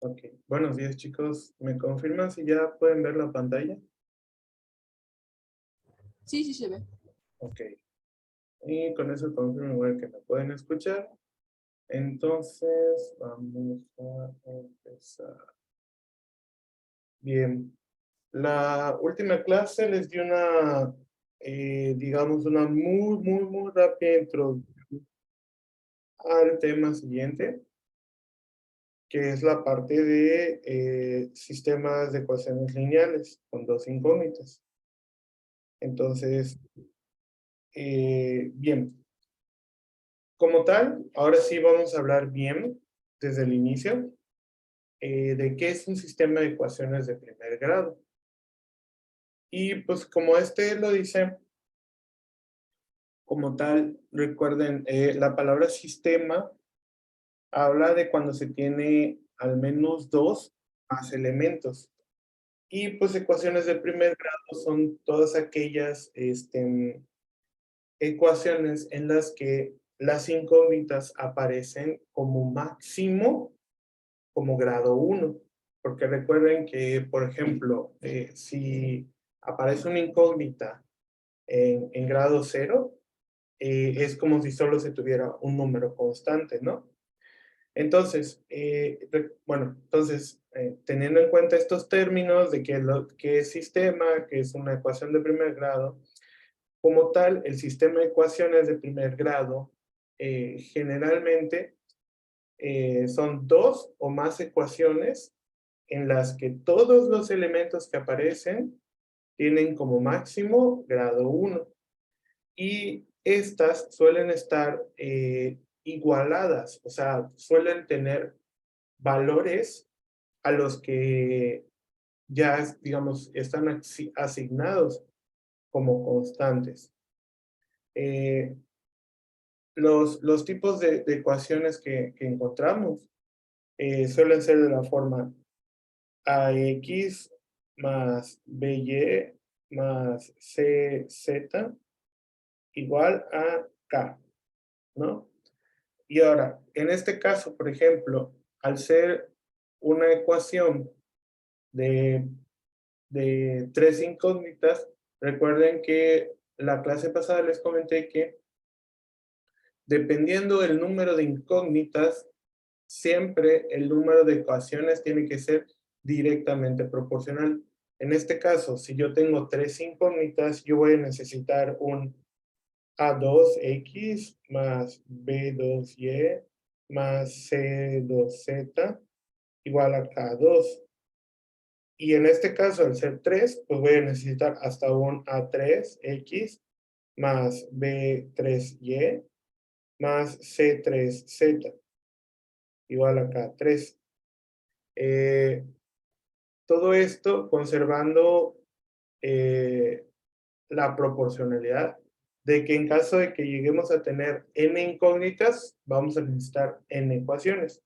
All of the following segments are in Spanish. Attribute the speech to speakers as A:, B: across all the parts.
A: Ok, buenos días chicos. ¿Me confirman si ya pueden ver la pantalla?
B: Sí, sí se ve.
A: Ok. Y con eso confirmo igual que me pueden escuchar. Entonces, vamos a empezar. Bien. La última clase les di una, digamos, una muy rápida introducción al tema siguiente, que es la parte de sistemas de ecuaciones lineales con dos incógnitas. Entonces, bien, como tal, ahora sí vamos a hablar bien desde el inicio de qué es un sistema de ecuaciones de primer grado. Y pues como este lo dice, como tal, recuerden, la palabra sistema habla de cuando se tiene al menos dos más elementos. Y pues ecuaciones de primer grado son todas aquellas ecuaciones en las que las incógnitas aparecen como máximo como grado 1, porque recuerden que, por ejemplo, si aparece una incógnita en grado 0, es como si solo se tuviera un número constante, ¿no? Entonces, bueno, entonces, teniendo en cuenta estos términos de que es sistema, que es una ecuación de primer grado, como tal, el sistema de ecuaciones de primer grado generalmente son dos o más ecuaciones en las que todos los elementos que aparecen tienen como máximo grado 1. Y estas suelen estar igualadas, o sea, suelen tener valores a los que ya, digamos, están asignados como constantes. Eh, los tipos de ecuaciones que encontramos suelen ser de la forma AX más BY más CZ igual a K, ¿no? Y ahora, en este caso, por ejemplo, al ser una ecuación de, de tres incógnitas, recuerden que la clase pasada les comenté que dependiendo del número de incógnitas, siempre el número de ecuaciones tiene que ser directamente proporcional. En este caso, si yo tengo tres incógnitas, yo voy a necesitar un A2X más B2Y más C2Z igual a K2. Y en este caso, al ser 3, pues voy a necesitar hasta un A3X más B3Y más C3Z igual a K3. Todo esto conservando eh, la proporcionalidad de que en caso de que lleguemos a tener n incógnitas, vamos a necesitar n ecuaciones.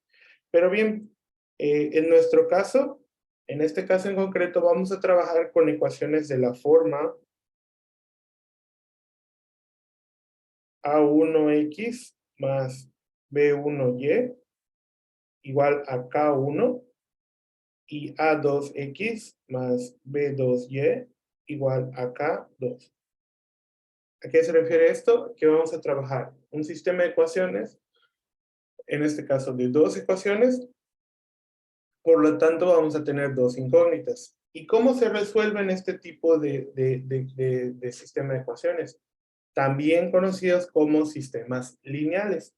A: Pero bien, en nuestro caso, en este caso en concreto, vamos a trabajar con ecuaciones de la forma A1X más B1Y igual a K1 y A2X más B2Y igual a K2. ¿A qué se refiere esto? Que vamos a trabajar un sistema de ecuaciones, en este caso de dos ecuaciones, por lo tanto vamos a tener dos incógnitas. ¿Y cómo se resuelven este tipo de sistema de ecuaciones? También conocidos como sistemas lineales.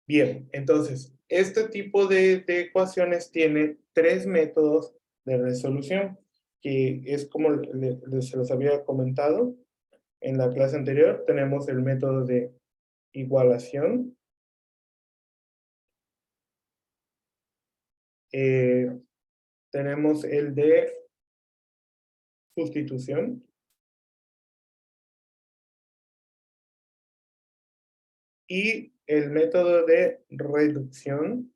A: Bien, entonces, este tipo de ecuaciones tiene tres métodos de resolución, que es como se los había comentado en la clase anterior. Tenemos el método de igualación, eh, tenemos el de sustitución y el método de reducción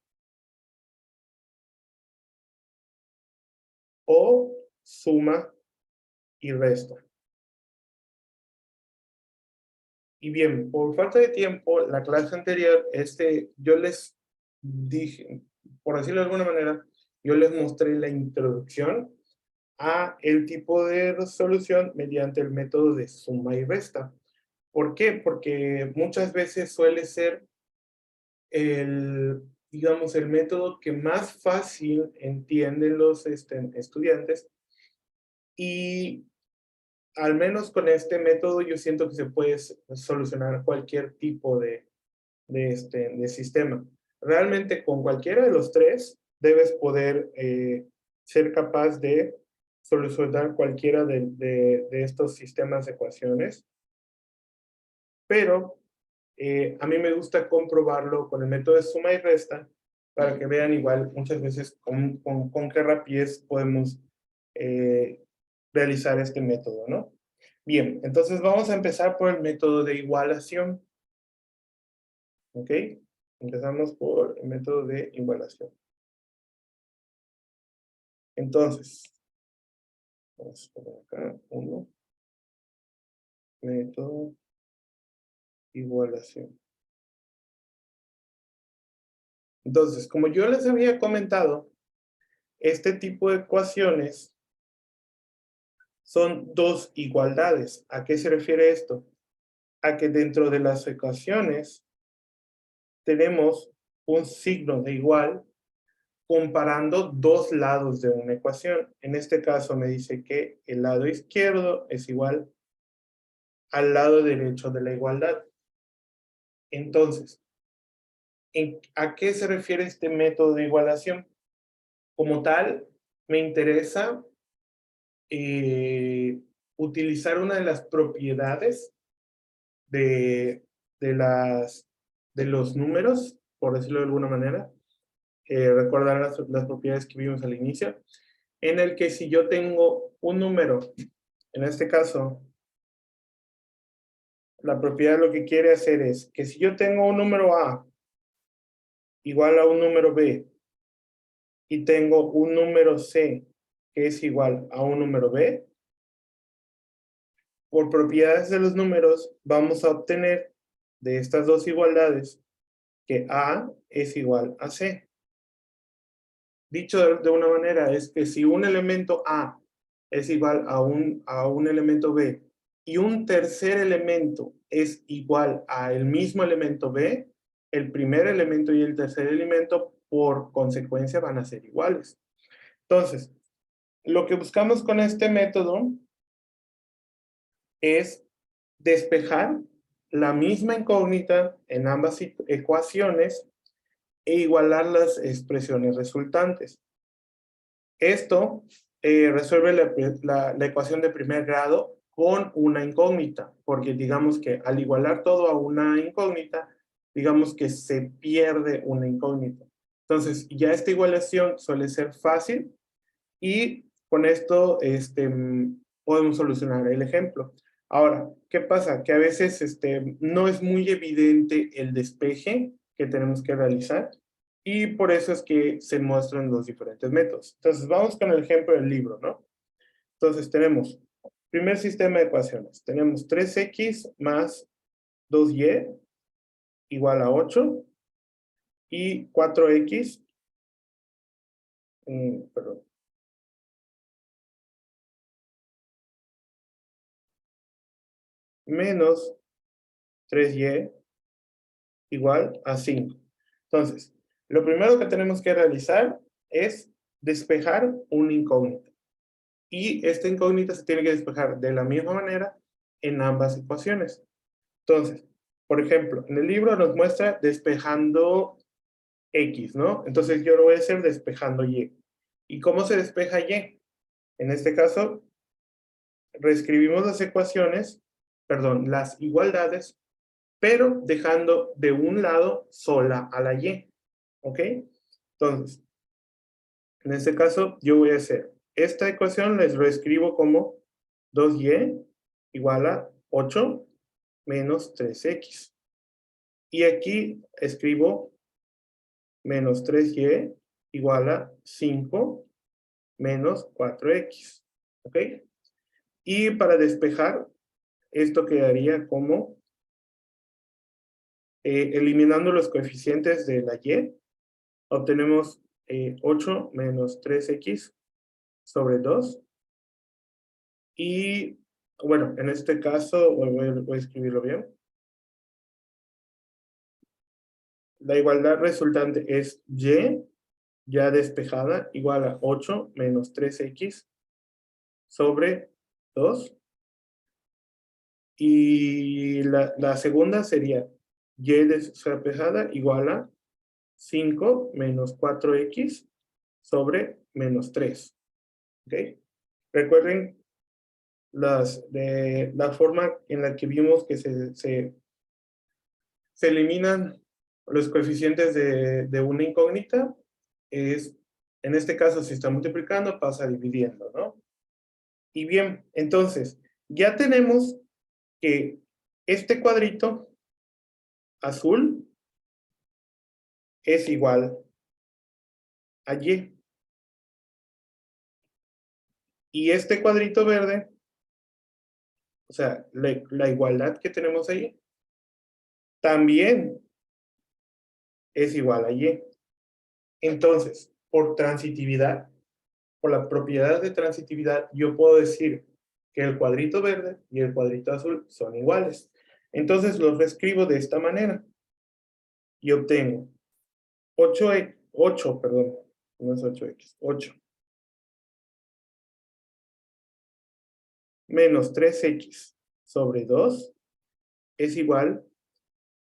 A: o suma y resta. Y bien, por falta de tiempo, la clase anterior, yo les dije, por decirlo de alguna manera, yo les mostré la introducción a el tipo de resolución mediante el método de suma y resta. ¿Por qué? Porque muchas veces suele ser digamos, el método que más fácil entienden los estudiantes, y al menos con este método yo siento que se puede solucionar cualquier tipo de sistema. Realmente con cualquiera de los tres debes poder ser capaz de solucionar cualquiera de estos sistemas de ecuaciones, pero a mí me gusta comprobarlo con el método de suma y resta para que vean igual muchas veces con qué rapidez podemos realizar este método, ¿no? Bien, entonces vamos a empezar por el método de igualación. ¿Ok? Empezamos por el método de igualación. Entonces, vamos a poner acá, método igualación. Entonces, como yo les había comentado, este tipo de ecuaciones son dos igualdades. ¿A qué se refiere esto? A que dentro de las ecuaciones tenemos un signo de igual comparando dos lados de una ecuación. En este caso me dice que el lado izquierdo es igual al lado derecho de la igualdad. Entonces, ¿a qué se refiere este método de igualación? Como tal, me interesa utilizar una de las propiedades de, de los números, por decirlo de alguna manera. Recordar las propiedades que vimos al inicio, en el que si yo tengo un número, en este caso, la propiedad lo que quiere hacer es que si yo tengo un número A igual a un número B, y tengo un número C que es igual a un número B, por propiedades de los números vamos a obtener de estas dos igualdades que A es igual a C. Dicho de una manera, es que si un elemento A es igual a un elemento B y un tercer elemento es igual al mismo elemento B, el primer elemento y el tercer elemento por consecuencia van a ser iguales. Entonces, lo que buscamos con este método es despejar la misma incógnita en ambas ecuaciones e igualar las expresiones resultantes. Esto resuelve la ecuación de primer grado con una incógnita, porque digamos que al igualar todo a una incógnita, digamos que se pierde una incógnita. Entonces, ya esta igualación suele ser fácil y con esto podemos solucionar el ejemplo. Ahora, ¿qué pasa? Que a veces no es muy evidente el despeje que tenemos que realizar y por eso es que se muestran los diferentes métodos. Entonces, vamos con el ejemplo del libro, ¿no? Entonces, tenemos primer sistema de ecuaciones. Tenemos 3x más 2y igual a 8 y 4x, perdón, menos 3y igual a 5. Entonces, lo primero que tenemos que realizar es despejar una incógnita. Y esta incógnita se tiene que despejar de la misma manera en ambas ecuaciones. Entonces, por ejemplo, en el libro nos muestra despejando X, ¿no? Entonces yo lo voy a hacer despejando Y. ¿Y cómo se despeja Y? En este caso, reescribimos las ecuaciones, perdón, las igualdades, pero dejando de un lado sola a la Y. ¿Ok? Entonces, en este caso, yo voy a hacer esta ecuación, les reescribo como 2y igual a 8 menos 3x. Y aquí escribo menos 3y igual a 5 menos 4x. ¿Ok? Y para despejar, esto quedaría como eliminando los coeficientes de la y, obtenemos 8 menos 3x sobre 2. Y bueno, en este caso, voy a escribirlo bien. La igualdad resultante es y, ya despejada, igual a 8 menos 3x sobre 2. Y la segunda sería y despejada igual a 5 menos 4x sobre menos 3. ¿Ok? Recuerden la forma en la que vimos que se eliminan los coeficientes de una incógnita. Es, en este caso, si está multiplicando, pasa dividiendo, ¿no? Y bien, entonces, ya tenemos que este cuadrito azul es igual a y. Y este cuadrito verde, o sea, la igualdad que tenemos ahí, también es igual a y. Entonces, por transitividad, por la propiedad de transitividad, yo puedo decir que el cuadrito verde y el cuadrito azul son iguales. Entonces los reescribo de esta manera y obtengo 8, perdón, no es 8x, 8 menos 3x sobre 2 es igual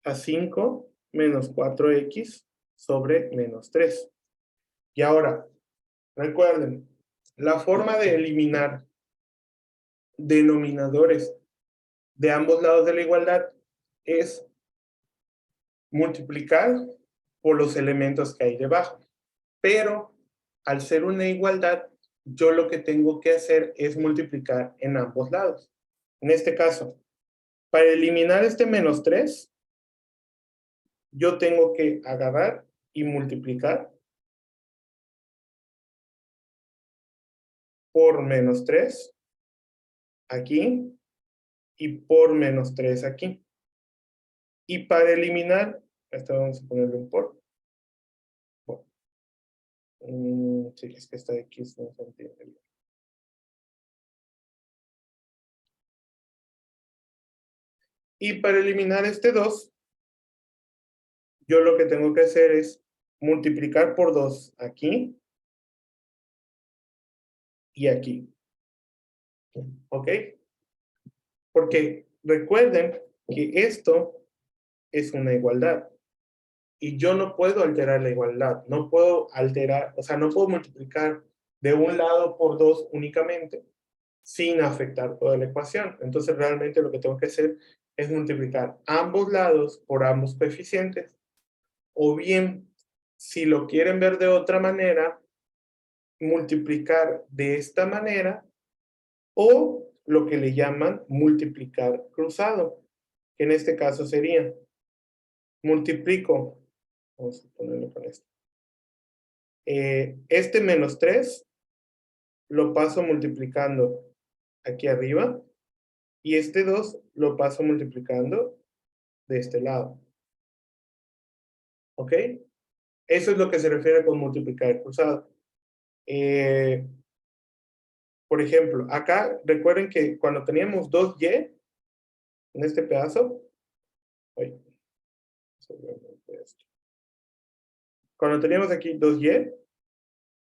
A: a 5 menos 4x sobre menos 3. Y ahora, recuerden, la forma de eliminar denominadores de ambos lados de la igualdad es multiplicar por los elementos que hay debajo. Pero al ser una igualdad, yo lo que tengo que hacer es multiplicar en ambos lados. En este caso, para eliminar este menos 3, yo tengo que agarrar y multiplicar por menos 3 aquí y por menos 3 aquí. Y para eliminar, esto vamos a ponerle un por. Bueno, sí, es que esta X no se entiende bien. Y para eliminar este 2, yo lo que tengo que hacer es multiplicar por 2 aquí y aquí. ¿Ok? Porque recuerden que esto es una igualdad. Y yo no puedo alterar la igualdad. No puedo alterar, o sea, no puedo multiplicar de un lado por 2 únicamente sin afectar toda la ecuación. Entonces, realmente lo que tengo que hacer es multiplicar ambos lados por ambos coeficientes. O bien, si lo quieren ver de otra manera, multiplicar de esta manera o lo que le llaman multiplicar cruzado, que en este caso sería multiplico, vamos a ponerlo con esto, este menos 3 lo paso multiplicando aquí arriba y este 2 lo paso multiplicando de este lado. ¿Ok? Eso es lo que se refiere con multiplicar cruzado. Por ejemplo, acá recuerden que cuando teníamos 2y en este pedazo, cuando teníamos aquí 2y,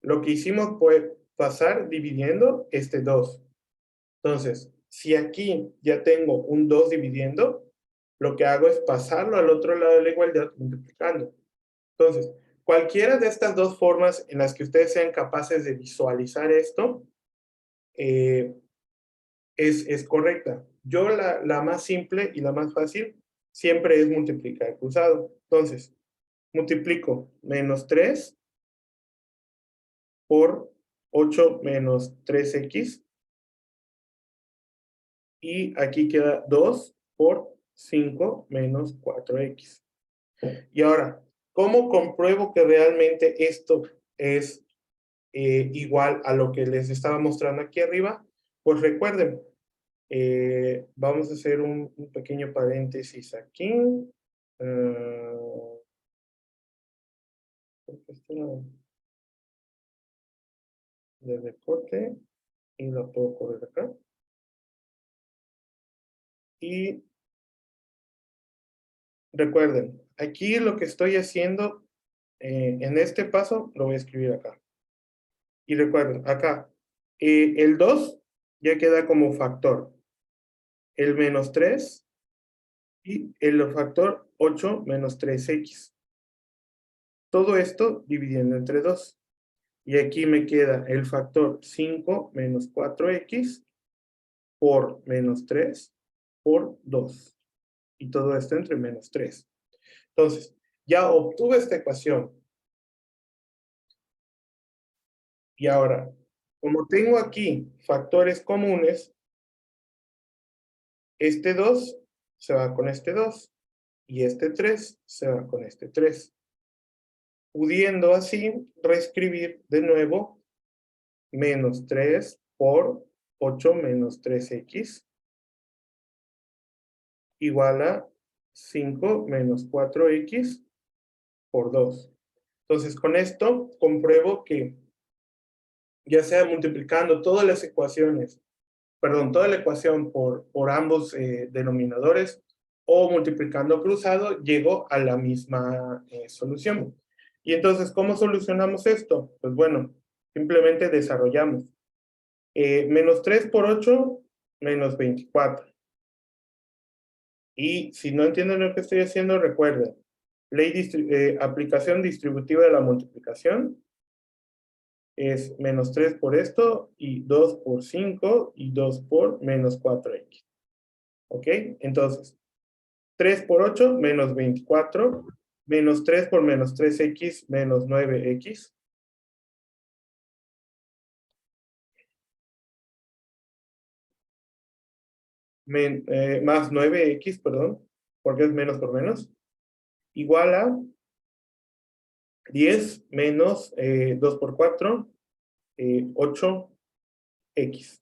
A: lo que hicimos fue pasar dividiendo este 2. Entonces, si aquí ya tengo un 2 dividiendo, lo que hago es pasarlo al otro lado de la igualdad multiplicando. Entonces, cualquiera de estas dos formas en las que ustedes sean capaces de visualizar esto, es correcta. Yo la más simple y la más fácil siempre es multiplicar cruzado. Entonces, multiplico menos 3 por 8 menos 3x. Y aquí queda 2 por 5 menos 4x. Y ahora, ¿cómo compruebo que realmente esto es igual a lo que les estaba mostrando aquí arriba? Pues recuerden, vamos a hacer un pequeño paréntesis aquí. de recorte y la puedo correr acá. Y recuerden, aquí lo que estoy haciendo en este paso lo voy a escribir acá. Y recuerden, acá, el 2 ya queda como factor. El menos 3 y el factor 8 menos 3x. Todo esto dividiendo entre 2. Y aquí me queda el factor 5 menos 4x por menos 3 por 2. Y todo esto entre menos 3. Entonces, ya obtuve esta ecuación. Y ahora, como tengo aquí factores comunes, este 2 se va con este 2 y este 3 se va con este 3. Pudiendo así reescribir de nuevo menos 3 por 8 menos 3x igual a 5 menos 4x por 2. Entonces, con esto compruebo que ya sea multiplicando todas las ecuaciones, perdón, toda la ecuación por ambos denominadores o multiplicando cruzado, llego a la misma solución. Y entonces, ¿cómo solucionamos esto? Pues bueno, simplemente desarrollamos. Menos 3 por 8, menos 24. Y si no entienden lo que estoy haciendo, recuerden, aplicación distributiva de la multiplicación es menos 3 por esto, y 2 por 5, y 2 por menos 4x. ¿Ok? Entonces, 3 por 8, menos 24, menos 3 por menos 3x, menos 9x. Más 9x, perdón, porque es menos por menos, igual a 10 menos 2 por 4, 8x.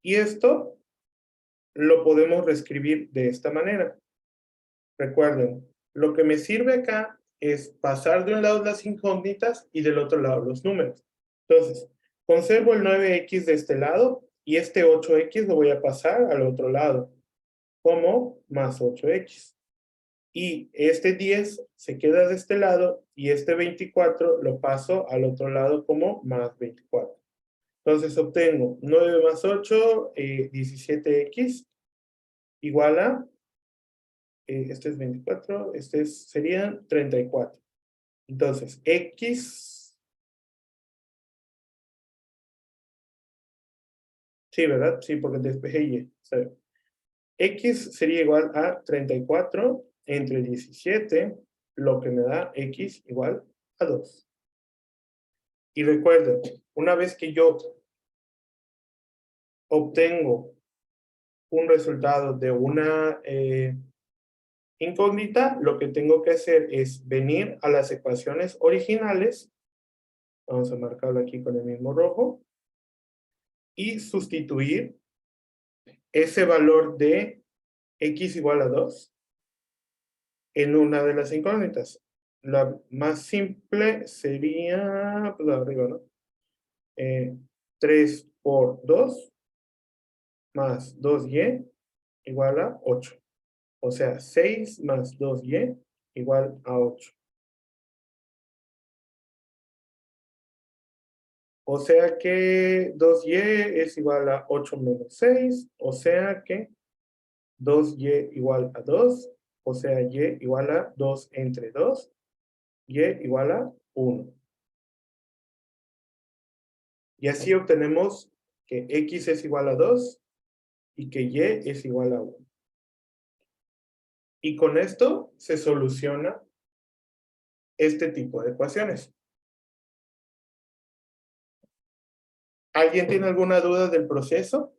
A: Y esto lo podemos reescribir de esta manera. Recuerden, lo que me sirve acá es pasar de un lado las incógnitas y del otro lado los números. Entonces, conservo el 9x de este lado y este 8x lo voy a pasar al otro lado como más 8x. Y este 10 se queda de este lado y este 24 lo paso al otro lado como más 24. Entonces obtengo 9 más 8, 17x, igual a, este es 24, serían 34. Entonces, x, sí, ¿verdad? Sí, porque despejé y. X sería igual a 34 entre 17, lo que me da x igual a 2. Y recuerden, una vez que yo obtengo un resultado de una incógnita, lo que tengo que hacer es venir a las ecuaciones originales, vamos a marcarlo aquí con el mismo rojo, y sustituir ese valor de x igual a 2 en una de las incógnitas. La más simple sería, pues arriba, ¿no? 3 por 2 más 2y igual a 8. O sea, 6 más 2y igual a 8. O sea que 2y es igual a 8 menos 6. O sea que 2y igual a 2. O sea, y igual a 2 entre 2. Y igual a 1. Y así obtenemos que x es igual a 2 y que y es igual a 1. Y con esto se soluciona este tipo de ecuaciones. ¿Alguien tiene alguna duda del proceso?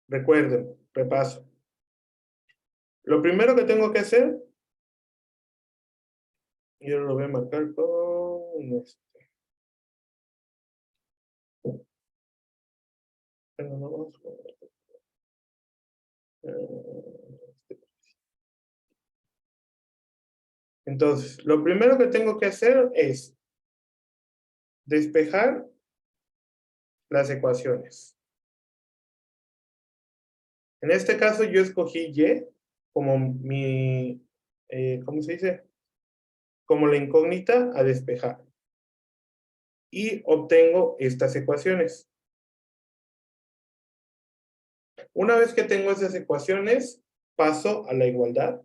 A: Recuerden, repaso. Lo primero que tengo que hacer, yo lo voy a marcar con esto. Entonces, lo primero que tengo que hacer es despejar las ecuaciones. En este caso yo escogí y como mi, ¿cómo se dice? Como la incógnita a despejar. Y obtengo estas ecuaciones. Una vez que tengo esas ecuaciones, paso a la igualdad.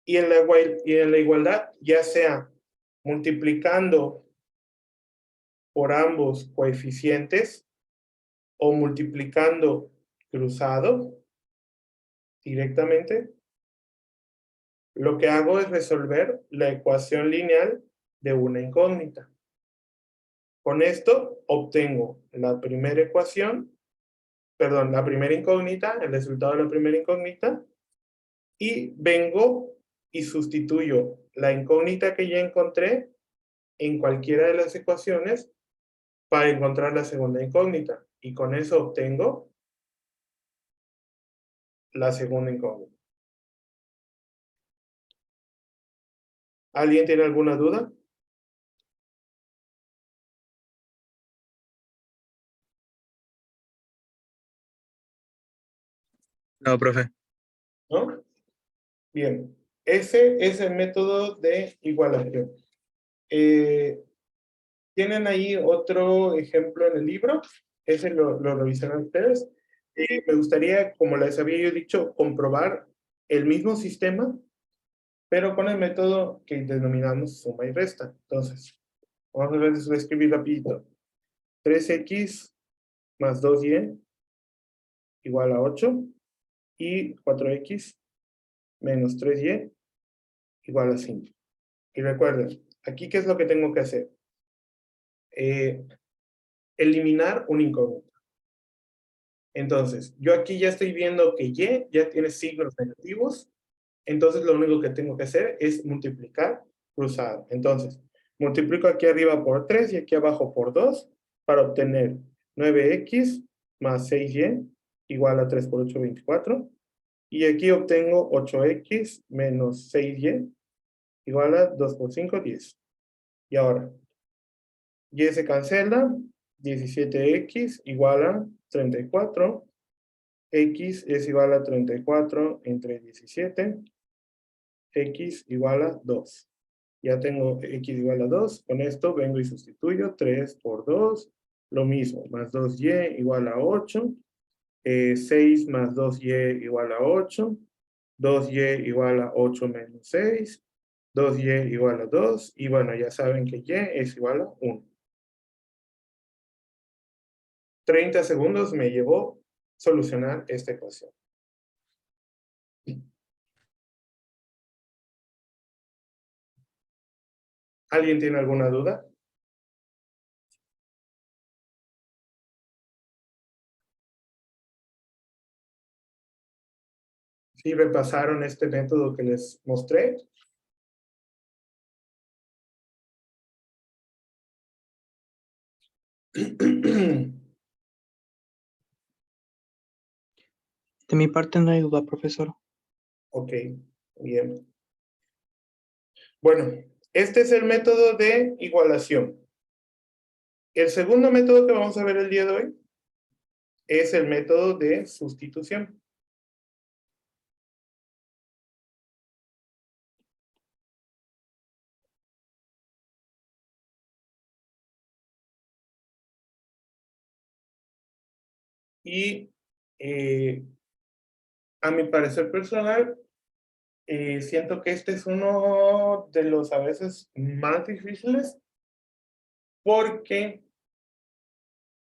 A: Y en la igualdad, ya sea multiplicando por ambos coeficientes o multiplicando cruzado directamente, lo que hago es resolver la ecuación lineal de una incógnita. Con esto obtengo la primera ecuación, perdón, la primera incógnita, el resultado de la primera incógnita, y vengo y sustituyo la incógnita que ya encontré en cualquiera de las ecuaciones para encontrar la segunda incógnita. Y con eso obtengo la segunda incógnita. ¿Alguien tiene alguna duda?
B: No, profe.
A: ¿No? Bien. Ese es el método de igualación. ¿Tienen ahí otro ejemplo en el libro? Ese lo revisarán ustedes. Me gustaría, como les había yo dicho, comprobar el mismo sistema, pero con el método que denominamos suma y resta. Entonces, vamos a ver, voy a escribir rapidito. 3x más 2y igual a 8 y 4x menos 3y igual a 5. Y recuerden, aquí, ¿qué es lo que tengo que hacer? Eliminar un incógnito. Entonces, yo aquí ya estoy viendo que y ya tiene signos negativos, entonces lo único que tengo que hacer es multiplicar cruzado. Entonces, multiplico aquí arriba por 3 y aquí abajo por 2 para obtener 9x más 6y igual a 3 por 8, 24. Y aquí obtengo 8x menos 6y igual a 2 por 5, 10. Y ahora, y se cancela, 17x igual a 34. X es igual a 34 entre 17. X igual a 2. Ya tengo X igual a 2. Con esto vengo y sustituyo 3 por 2. Lo mismo, más 2y igual a 8. 6 más 2y igual a 8. 2y igual a 8 menos 6. 2y igual a 2. Y bueno, ya saben que y es igual a 1. 30 segundos me llevó solucionar esta ecuación. ¿Alguien tiene alguna duda? ¿Sí repasaron este método que les mostré?
C: De mi parte no hay duda, profesor.
A: Ok, bien. Bueno, este es el método de igualación. El segundo método que vamos a ver el día de hoy es el método de sustitución. Y a mi parecer personal, siento que este es uno de los a veces más difíciles, porque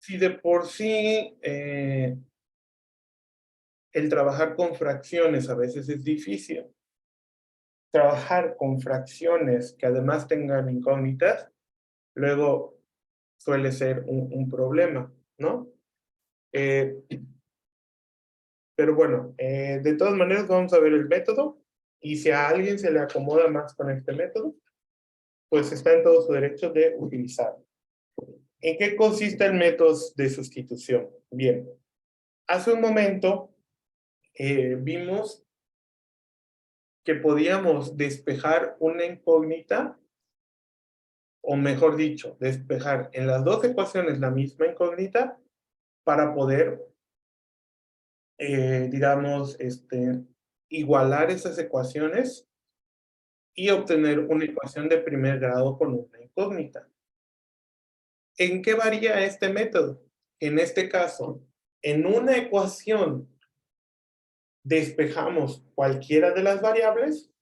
A: si de por sí el trabajar con fracciones a veces es difícil, trabajar con fracciones que además tengan incógnitas, luego suele ser un problema, ¿no? Pero bueno, de todas maneras vamos a ver el método, y si a alguien se le acomoda más con este método, pues está en todo su derecho de utilizarlo. ¿En qué consiste el método de sustitución? Bien, hace un momento vimos que podíamos despejar una incógnita, o mejor dicho, despejar en las dos ecuaciones la misma incógnita para poder, digamos, igualar esas ecuaciones y obtener una ecuación de primer grado con una incógnita. ¿En qué varía este método? En este caso, en una ecuación despejamos cualquiera de las variables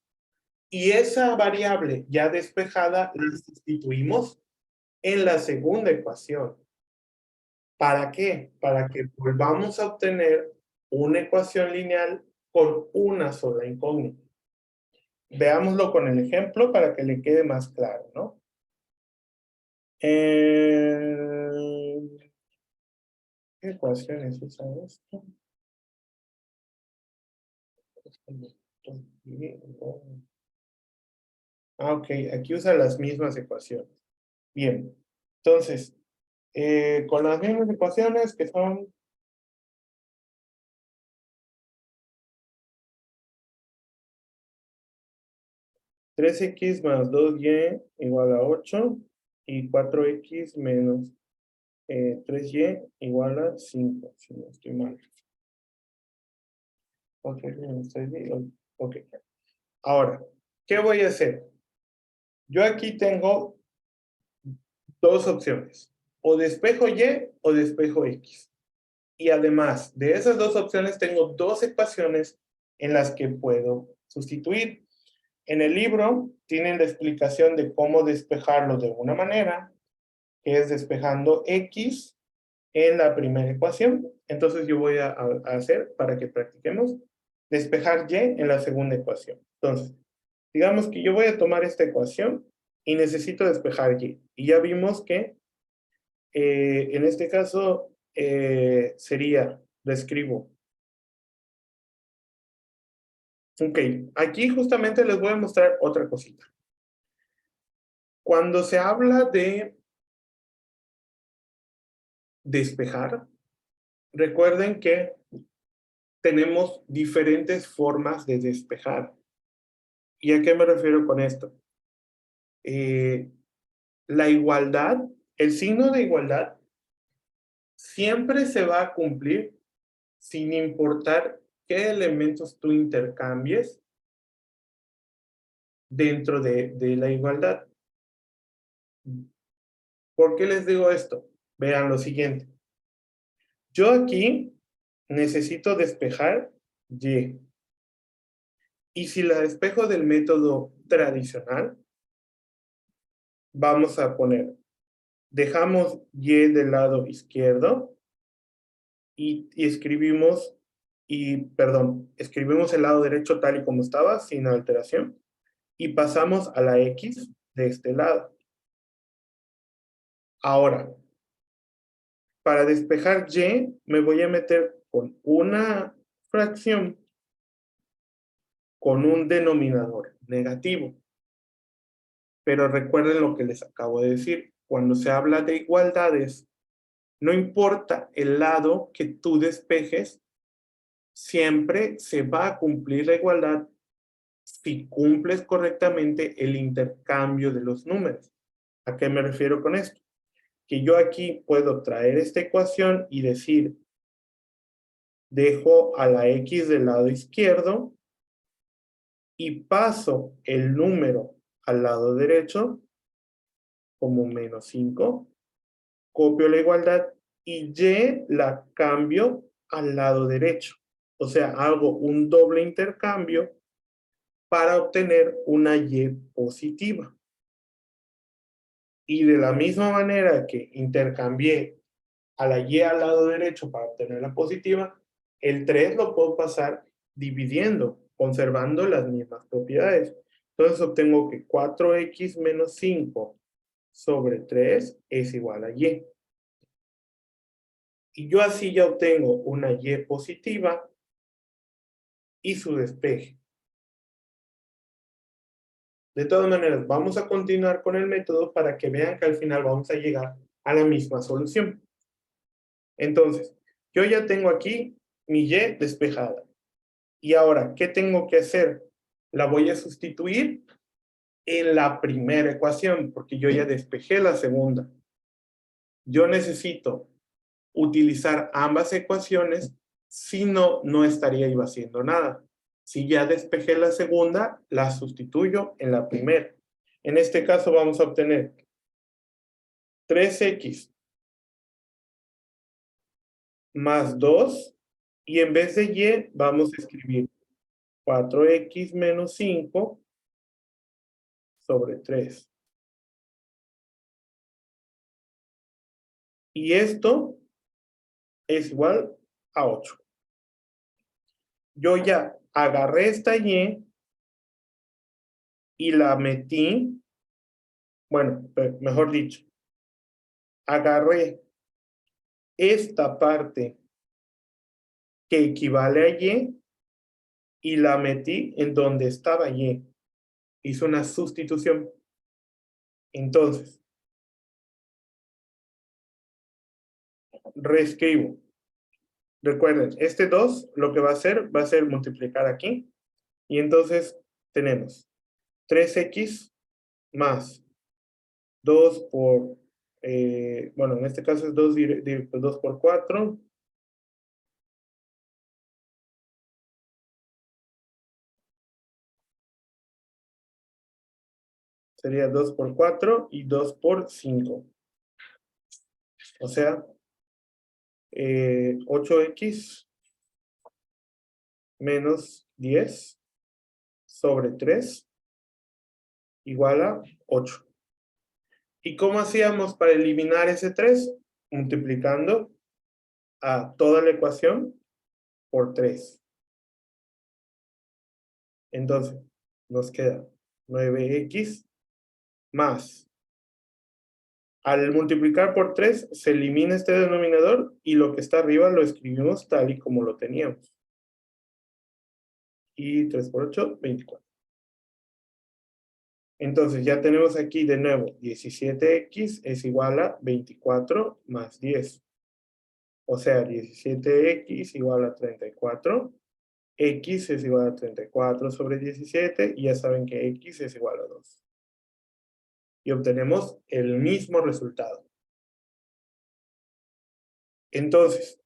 A: y esa variable ya despejada la sustituimos en la segunda ecuación. ¿Para qué? Para que volvamos a obtener una ecuación lineal con una sola incógnita. Veámoslo con el ejemplo para que le quede más claro, ¿no? ¿Qué ecuaciones usa esto? Ok, aquí usa las mismas ecuaciones. Bien, entonces, con las mismas ecuaciones que son 3x más 2y igual a 8 y 4x menos 3y igual a 5, si no estoy mal. Ok, ok. Ahora, ¿qué voy a hacer? Yo aquí tengo dos opciones, o despejo y o despejo x. Y además de esas dos opciones tengo dos ecuaciones en las que puedo sustituir. En el libro tienen la explicación de cómo despejarlo de una manera, que es despejando x en la primera ecuación. Entonces yo voy a hacer, para que practiquemos, despejar y en la segunda ecuación. Entonces, digamos que yo voy a tomar esta ecuación y necesito despejar y. Y ya vimos que en este caso sería, lo escribo. Ok, aquí justamente les voy a mostrar otra cosita. Cuando se habla de despejar, recuerden que tenemos diferentes formas de despejar. ¿Y a qué me refiero con esto? La igualdad, el signo de igualdad, siempre se va a cumplir sin importar qué elementos tú intercambies dentro de la igualdad. ¿Por qué les digo esto? Vean lo siguiente. Yo aquí necesito despejar y. Y si la despejo del método tradicional, vamos a poner, dejamos y del lado izquierdo y escribimos, escribimos el lado derecho tal y como estaba, sin alteración, y pasamos a la x de este lado. Ahora, para despejar y, me voy a meter con una fracción con un denominador negativo. Pero recuerden lo que les acabo de decir. Cuando se habla de igualdades, no importa el lado que tú despejes, siempre se va a cumplir la igualdad si cumples correctamente el intercambio de los números. ¿A qué me refiero con esto? Que yo aquí puedo traer esta ecuación y decir, dejo a la x del lado izquierdo y paso el número al lado derecho como menos 5, copio la igualdad y y la cambio al lado derecho. O sea, hago un doble intercambio para obtener una y positiva. Y de la misma manera que intercambié a la y al lado derecho para obtener la positiva, el 3 lo puedo pasar dividiendo, conservando las mismas propiedades. Entonces obtengo que 4x menos 5 sobre 3 es igual a y. Y yo así ya obtengo una y positiva y su despeje. De todas maneras, vamos a continuar con el método para que vean que al final vamos a llegar a la misma solución. Entonces, yo ya tengo aquí mi y despejada. Y ahora, ¿qué tengo que hacer? la voy a sustituir en la primera ecuación, porque yo ya despejé la segunda. Yo necesito utilizar ambas ecuaciones, si no, no estaría yo haciendo nada. Si ya despejé la segunda, la sustituyo en la primera. En este caso vamos a obtener 3x más 2, y en vez de y vamos a escribir 4x menos 5 sobre 3. Y esto es igual a 8. Yo ya agarré esta y la metí, bueno, mejor dicho, agarré esta parte que equivale a y la metí en donde estaba y. Hice una sustitución. Entonces, reescribo. Recuerden, este 2 lo que va a ser multiplicar aquí. Y entonces tenemos 3x más 2 por, bueno, en este caso es 2 por 4. Sería 2 por 4 y 2 por 5. O sea, 8x menos 10 sobre 3 igual a 8. ¿Y cómo hacíamos para eliminar ese 3? Multiplicando a toda la ecuación por 3. Entonces, nos queda 9x más. Al multiplicar por 3, se elimina este denominador y lo que está arriba lo escribimos tal y como lo teníamos. Y 3 por 8, 24. Entonces, ya tenemos aquí de nuevo 17x es igual a 24 más 10. O sea, 17x igual a 34. X es igual a 34 sobre 17. Y ya saben que x es igual a 2. Y obtenemos el mismo resultado. Entonces,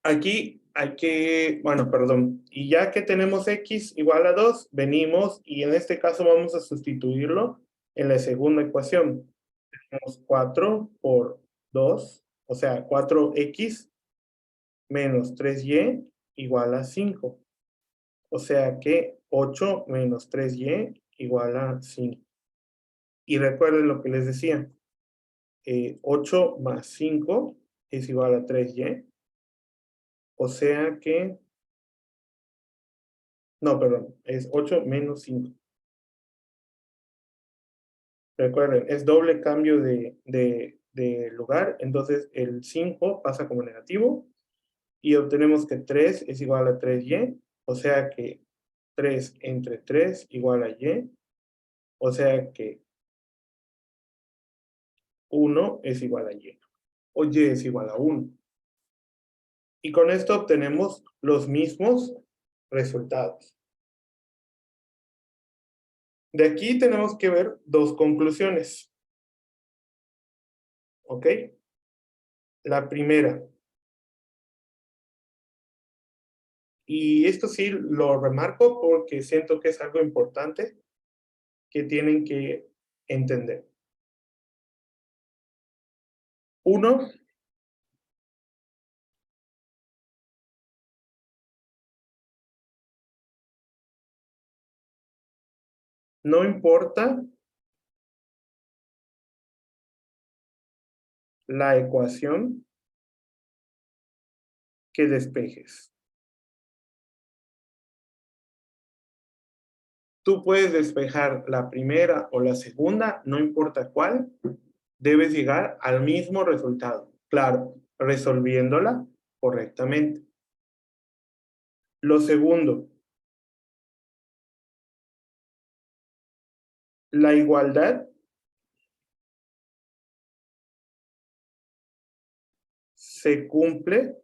A: aquí hay que, bueno, perdón, y ya que tenemos x igual a 2, venimos y en este caso vamos a sustituirlo en la segunda ecuación. Tenemos 4 por 2, o sea, 4x menos 3y igual a 5. O sea que 8 menos 3y igual a 5. Y recuerden lo que les decía. 8 más 5 es igual a 3y. O sea que... No, perdón. Es 8 menos 5. Recuerden, es doble cambio de lugar. Entonces el 5 pasa como negativo. Y obtenemos que 3 es igual a 3y. O sea que 3 entre 3 igual a y. O sea que 1 es igual a y. O y es igual a 1. Y con esto obtenemos los mismos resultados. De aquí tenemos que ver dos conclusiones. ¿Ok? La primera. Y esto sí lo remarco porque siento que es algo importante que tienen que entender. Uno, no importa la ecuación que despejes. Tú puedes despejar la primera o la segunda, no importa cuál, debes llegar al mismo resultado. Claro, resolviéndola correctamente. Lo segundo, la igualdad se cumple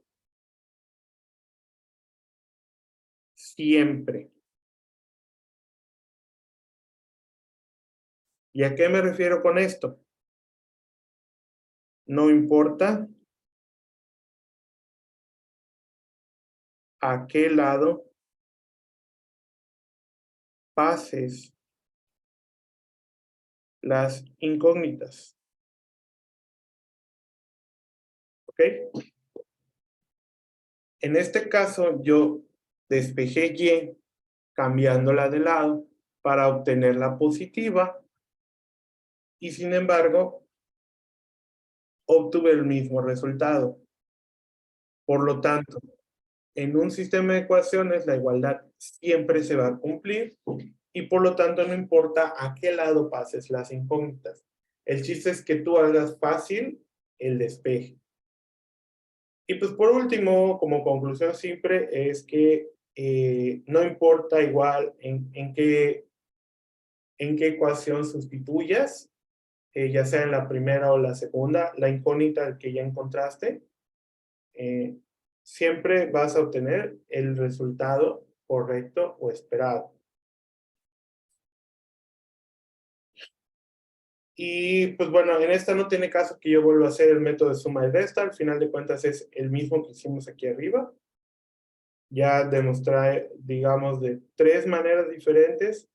A: siempre. ¿Y a qué me refiero con esto? No importa a qué lado pases las incógnitas. ¿Ok? En este caso, yo despejé Y cambiándola de lado para obtener la positiva y sin embargo obtuve el mismo resultado. Por lo tanto, en un sistema de ecuaciones la igualdad siempre se va a cumplir y por lo tanto no importa a qué lado pases las incógnitas. El chiste es que tú hagas fácil el despeje. Y pues por último, como conclusión simple, es que no importa igual en qué ecuación sustituyas, ya sea en la primera o la segunda, la incógnita que ya encontraste, eh, siempre vas a obtener el resultado correcto o esperado. Y pues bueno, en esta no tiene caso que yo vuelva a hacer el método de suma y resta, al final de cuentas es el mismo que hicimos aquí arriba. Ya demostré, digamos, de 3 maneras diferentes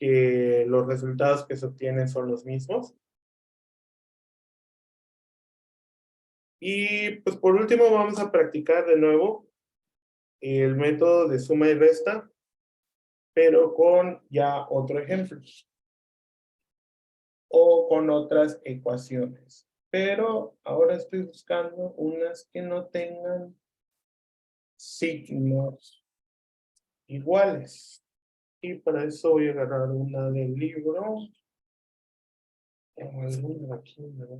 A: que los resultados que se obtienen son los mismos. Y pues por último vamos a practicar de nuevo el método de suma y resta, pero con ya otro ejemplo o con otras ecuaciones. Pero ahora estoy buscando unas que no tengan signos iguales. Y para eso voy a agarrar una del libro. Tengo alguna aquí, ¿verdad?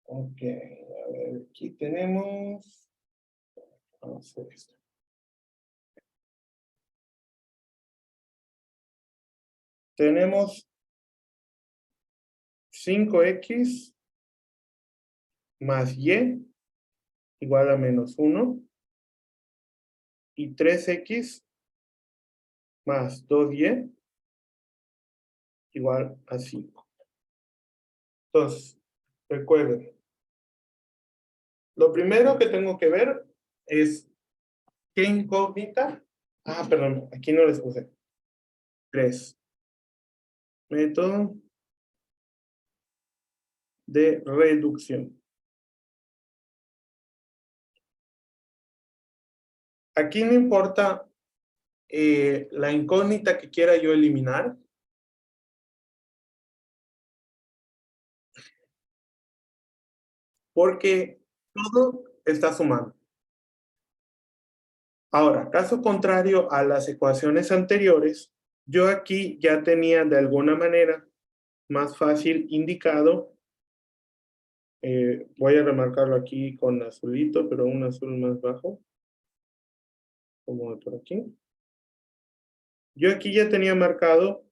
A: Ok, a ver, aquí tenemos. Vamos a hacer esto. Tenemos 5x más y igual a menos 1 y 3x más 2y igual a 5. Entonces, recuerden, lo primero que tengo que ver es qué incógnita. Ah, perdón, aquí no les puse. 3. Método de reducción. Aquí no importa la incógnita que quiera yo eliminar. Porque todo está sumando. Ahora, caso contrario a las ecuaciones anteriores, yo aquí ya tenía de alguna manera más fácil indicado, voy a remarcarlo aquí con azulito, pero un azul más bajo, como por aquí. Yo aquí ya tenía marcado,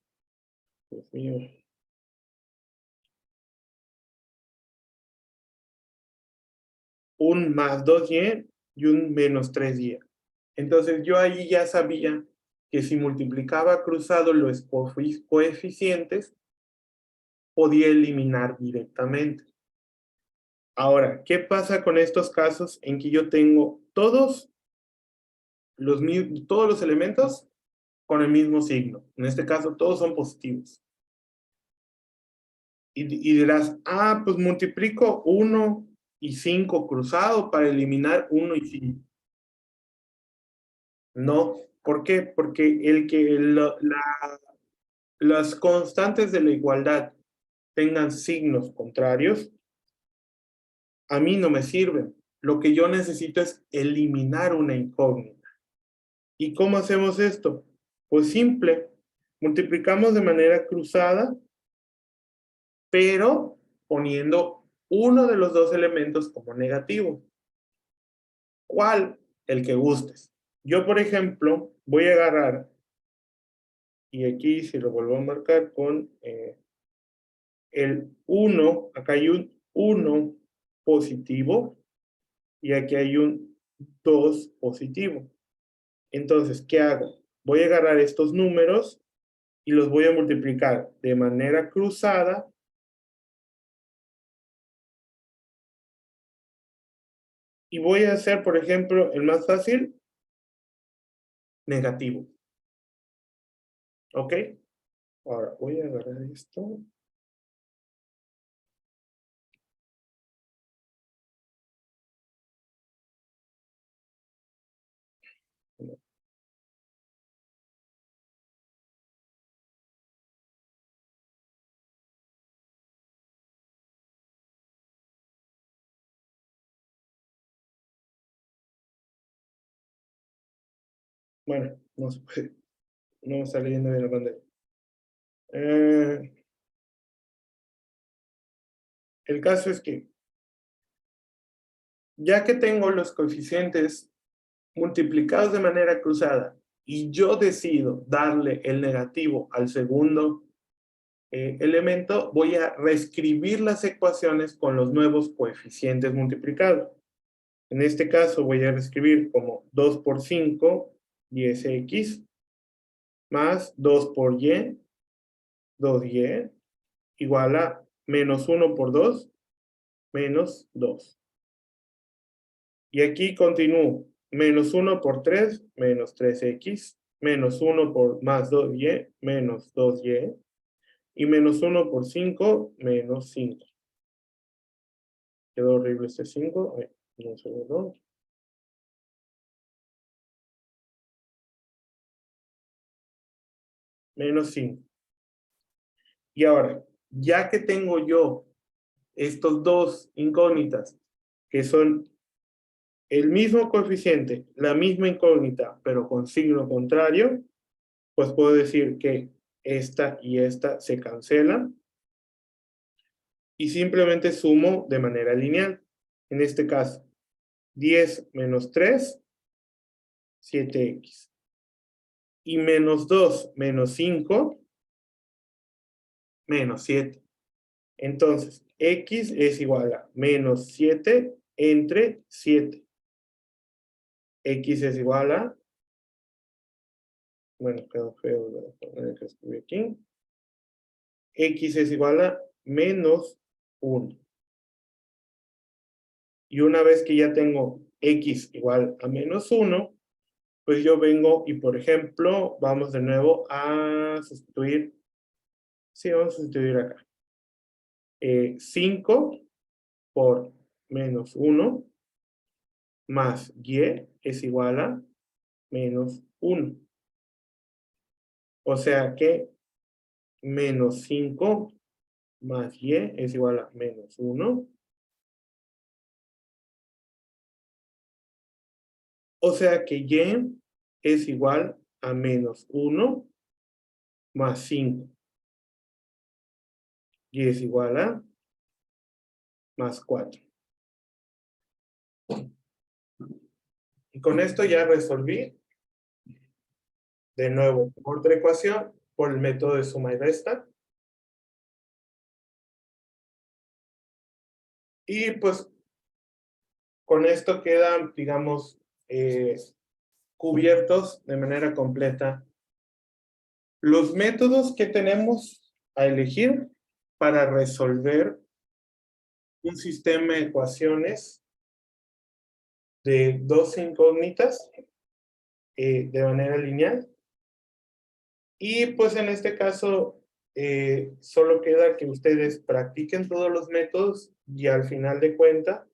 A: Dios mío, un más 2y y un menos 3y. Entonces yo ahí ya sabía que si multiplicaba cruzado los coeficientes, podía eliminar directamente. Ahora, ¿qué pasa con estos casos en que yo tengo todos los elementos con el mismo signo? En este caso, todos son positivos. Y dirás, ah, pues multiplico 1 y 5 cruzado para eliminar 1 y 5. No, ¿por qué? Porque las constantes de la igualdad tengan signos contrarios, a mí no me sirven. Lo que yo necesito es eliminar una incógnita. ¿Y cómo hacemos esto? Pues simple, multiplicamos de manera cruzada, pero poniendo uno de los dos elementos como negativo. ¿Cuál? El que gustes. Yo, por ejemplo, voy a agarrar, y aquí si lo vuelvo a marcar con el 1, acá hay un 1 positivo, y aquí hay un 2 positivo. Entonces, ¿qué hago? Voy a agarrar estos números y los voy a multiplicar de manera cruzada y voy a hacer, por ejemplo, el más fácil, negativo. ¿Ok? Ahora voy a agarrar esto. Bueno, no se puede. No me está leyendo bien la pantalla. El caso es que, ya que tengo los coeficientes multiplicados de manera cruzada y yo decido darle el negativo al segundo elemento, voy a reescribir las ecuaciones con los nuevos coeficientes multiplicados. En este caso voy a reescribir como 2 por 5, 10x, más 2 por y, 2y, igual a menos 1 por 2, menos 2. Y aquí continúo. Menos 1 por 3, menos 3x, menos 1 por más 2y, menos 2y, y menos 1 por 5, menos 5. Quedó horrible este 5. No se borró. Menos 5. Y ahora, ya que tengo yo estos dos incógnitas, que son el mismo coeficiente, la misma incógnita, pero con signo contrario, pues puedo decir que esta y esta se cancelan y simplemente sumo de manera lineal. En este caso, 10 menos 3, 7x. Y menos 2 menos 5, menos 7. Entonces, x es igual a menos 7 entre 7. X es igual a, bueno, quedó feo la manera que escribí aquí. X es igual a menos 1. Y una vez que ya tengo x igual a menos 1, pues yo vengo y, por ejemplo, vamos de nuevo a sustituir. Sí, vamos a sustituir acá. 5 por menos 1 más y es igual a menos 1. O sea que menos 5 más y es igual a menos 1. O sea que y es igual a menos 1 más 5. Y es igual a más 4. Y con esto ya resolví de nuevo otra ecuación por el método de suma y resta. Y pues con esto quedan, digamos, cubiertos de manera completa los métodos que tenemos a elegir para resolver un sistema de ecuaciones de dos incógnitas de manera lineal. Y pues en este caso solo queda que ustedes practiquen todos los métodos y al final de cuentas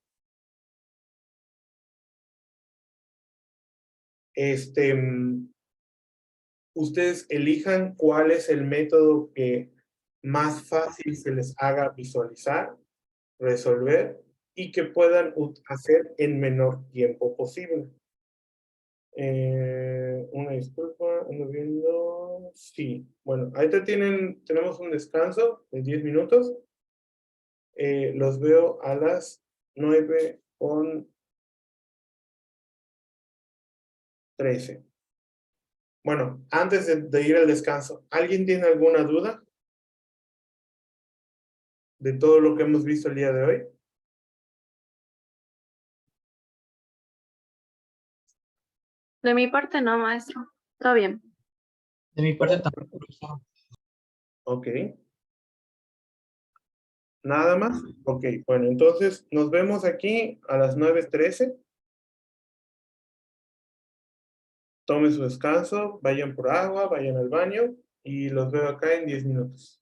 A: ustedes elijan cuál es el método que más fácil se les haga visualizar, resolver y que puedan hacer en menor tiempo posible. Una disculpa, ando viendo. Sí, bueno, ahorita tenemos un descanso de 10 minutos. los veo a las 9:13. Bueno, antes de ir al descanso, ¿alguien tiene alguna duda de todo lo que hemos visto el día de hoy?
B: De mi parte no, maestro. Todo bien.
C: De mi parte tampoco, profesor.
A: Ok. ¿Nada más? Ok, bueno, entonces nos vemos aquí a las 9:13. Tomen su descanso, vayan por agua, vayan al baño y los veo acá en 10 minutos.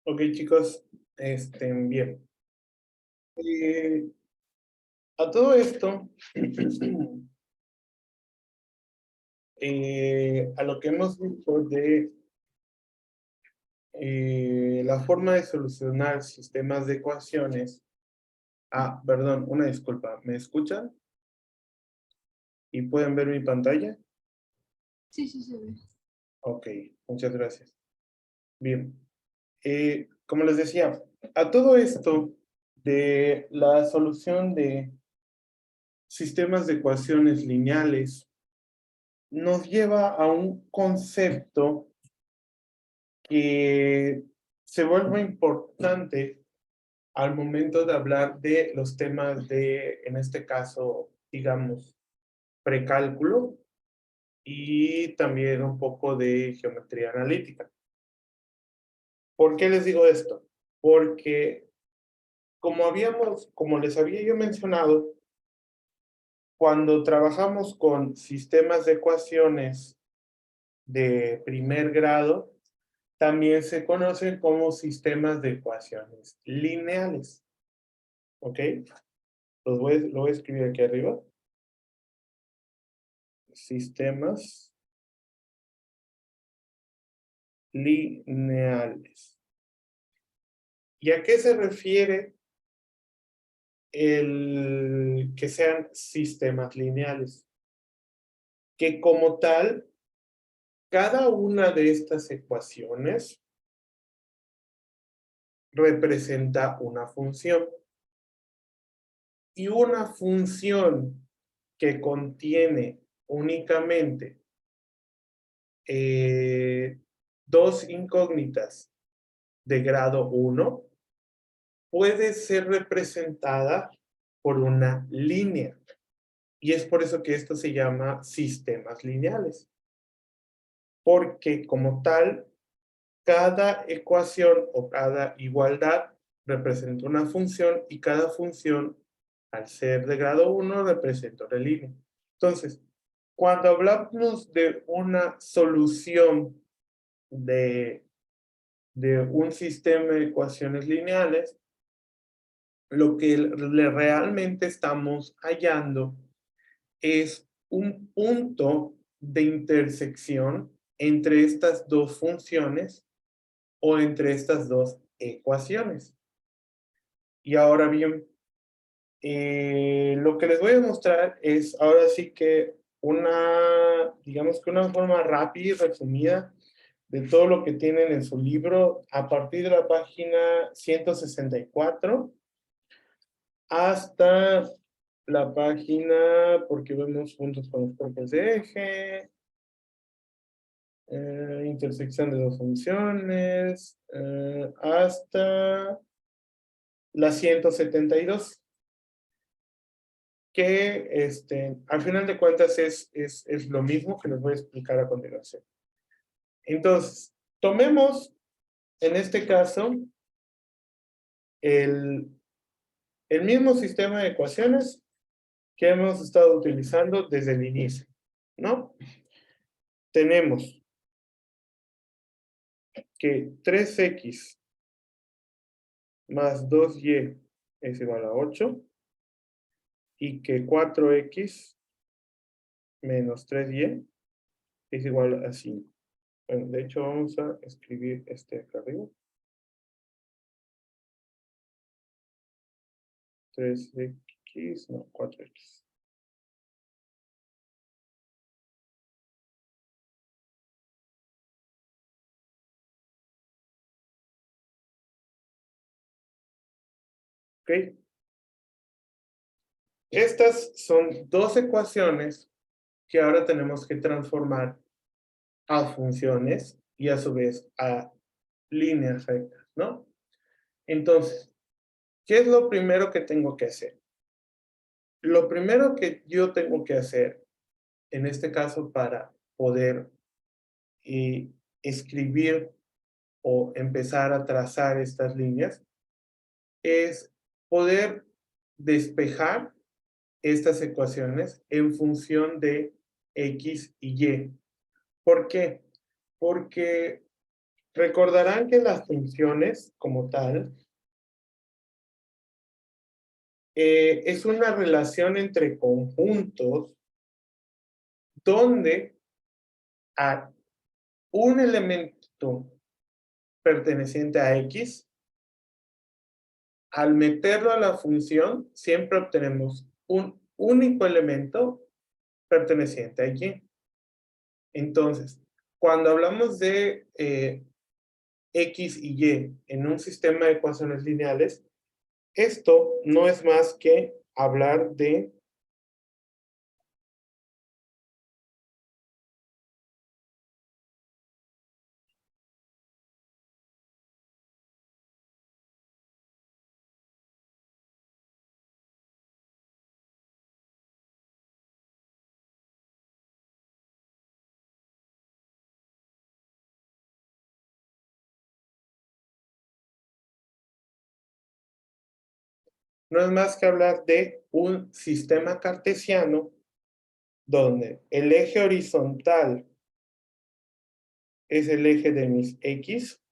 A: Ok, chicos, bien. A todo esto, a lo que hemos visto de la forma de solucionar sistemas de ecuaciones. Ah, perdón, una disculpa. ¿Me escuchan? ¿Y pueden ver mi pantalla?
B: Sí, sí, se ve.
A: Ok, muchas gracias. Bien. Como les decía, a todo esto de la solución de sistemas de ecuaciones lineales nos lleva a un concepto que se vuelve importante al momento de hablar de los temas de, en este caso, digamos, precálculo y también un poco de geometría analítica. ¿Por qué les digo esto? Porque como les había yo mencionado, cuando trabajamos con sistemas de ecuaciones de primer grado, también se conocen como sistemas de ecuaciones lineales. ¿Ok? Lo voy a escribir aquí arriba. Sistemas lineales. ¿Y a qué se refiere el que sean sistemas lineales? Que como tal, cada una de estas ecuaciones representa una función. Y una función que contiene únicamente dos incógnitas de grado 1 puede ser representada por una línea. Y es por eso que esto se llama sistemas lineales. Porque como tal, cada ecuación o cada igualdad representa una función y cada función, al ser de grado 1, representa una línea. Entonces, cuando hablamos de una solución de un sistema de ecuaciones lineales, lo que realmente estamos hallando es un punto de intersección entre estas dos funciones o entre estas dos ecuaciones. Y ahora bien, lo que les voy a mostrar es ahora sí que digamos que una forma rápida y resumida de todo lo que tienen en su libro a partir de la página 164 hasta la página, porque vemos puntos con los cuerpos de eje, intersección de dos funciones, hasta la 172, que al final de cuentas es lo mismo que les voy a explicar a continuación. Entonces, tomemos en este caso el mismo sistema de ecuaciones que hemos estado utilizando desde el inicio, ¿no? Tenemos que 3x más 2y es igual a 8 y que 4x menos 3y es igual a 5. Bueno, de hecho vamos a escribir acá arriba. 3x, no, 4x. ¿Ok? Estas son dos ecuaciones que ahora tenemos que transformar a funciones y a su vez a líneas rectas, ¿no? Entonces, ¿qué es lo primero que tengo que hacer? Lo primero que yo tengo que hacer, en este caso para poder escribir o empezar a trazar estas líneas, es poder despejar estas ecuaciones en función de X y Y. ¿Por qué? Porque Recordarán que las funciones como tal es una relación entre conjuntos donde a un elemento perteneciente a X, al meterlo a la función, siempre obtenemos un único elemento perteneciente a Y. Entonces, cuando hablamos de X y Y en un sistema de ecuaciones lineales, esto no es más que hablar de no es más que hablar de un sistema cartesiano donde el eje horizontal es el eje de mis X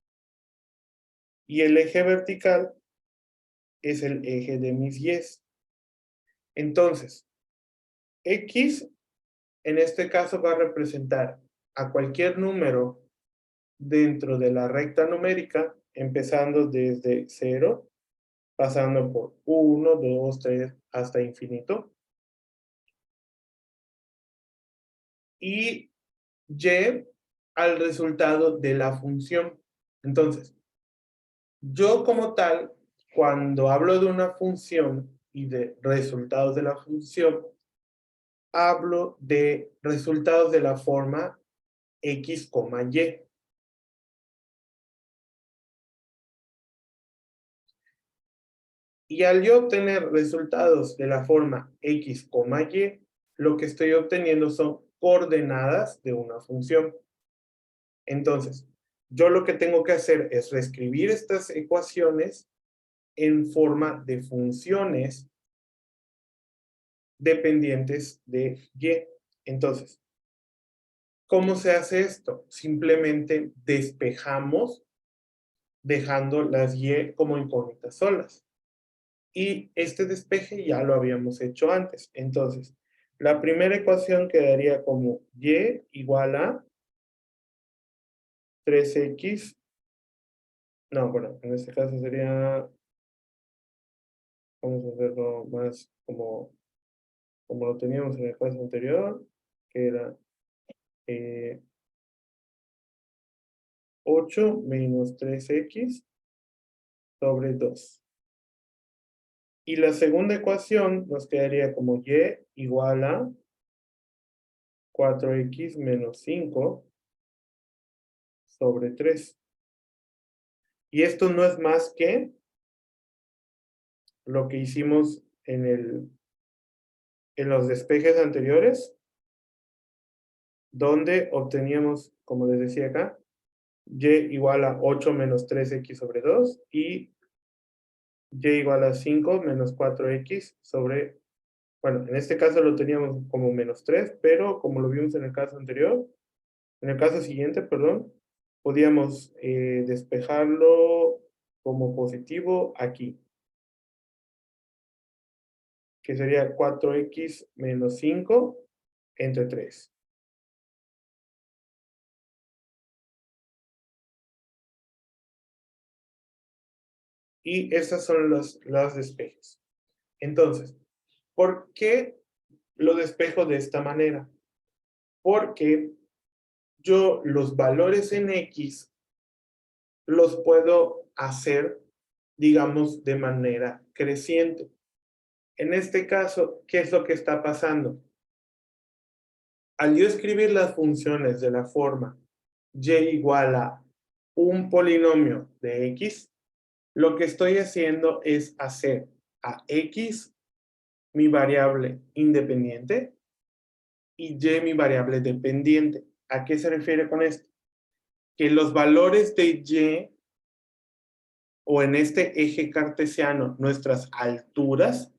A: y el eje vertical es el eje de mis Y. Entonces, X en este caso va a representar a cualquier número dentro de la recta numérica, empezando desde 0, pasando por 1, 2, 3, hasta infinito. Y Y al resultado de la función. Entonces, yo como tal, cuando hablo de una función y de resultados de la función, hablo de resultados de la forma X, Y. Y al yo obtener resultados de la forma X, Y, lo que estoy obteniendo son coordenadas de una función. Entonces, yo lo que tengo que hacer es reescribir estas ecuaciones en forma de funciones dependientes de Y. Entonces, ¿cómo se hace esto? Simplemente despejamos dejando las Y como incógnitas solas. Y este despeje ya lo habíamos hecho antes. Entonces, la primera ecuación quedaría como Y igual a 3X. No, bueno, en este caso sería, vamos a hacerlo más como lo teníamos en el caso anterior, que era 8 menos 3X sobre 2. Y la segunda ecuación nos quedaría como Y igual a 4X menos 5 sobre 3. Y esto no es más que lo que hicimos en los despejes anteriores, donde obteníamos, como les decía acá, Y igual a 8 menos 3X sobre 2 y Y igual a 5 menos 4X sobre, bueno, en este caso lo teníamos como menos 3, pero como lo vimos en el caso anterior, en el caso siguiente, perdón, podíamos despejarlo como positivo aquí, que sería 4X menos 5 entre 3. Y esas son los despejes. Entonces, ¿por qué lo despejo de esta manera? Porque yo los valores en X los puedo hacer, digamos, de manera creciente. En este caso, ¿qué es lo que está pasando? Al yo escribir las funciones de la forma Y igual a un polinomio de X, lo que estoy haciendo es hacer a X mi variable independiente y Y mi variable dependiente. ¿A qué se refiere con esto? Que los valores de Y, o en este eje cartesiano, nuestras alturas,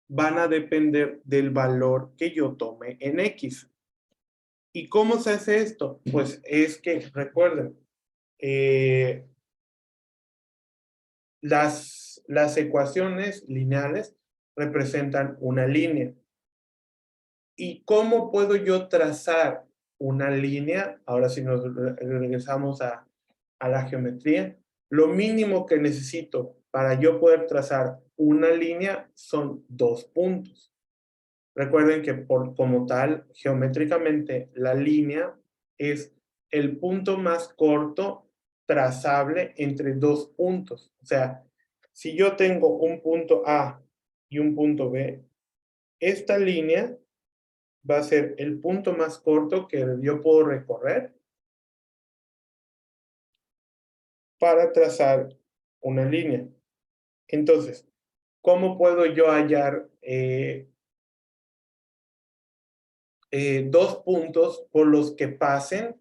A: van a depender del valor que yo tome en X. ¿Y cómo se hace esto? Pues es que, recuerden, las ecuaciones lineales representan una línea. ¿Y cómo puedo yo trazar una línea? Ahora si nos regresamos a la geometría, lo mínimo que necesito para yo poder trazar una línea son 2 puntos. Recuerden que como tal, geométricamente, la línea es el punto más corto trazable entre 2 puntos. O sea, si yo tengo un punto A y un punto B, esta línea va a ser el punto más corto que yo puedo recorrer para trazar una línea. Entonces, ¿cómo puedo yo hallar 2 puntos por los que pasen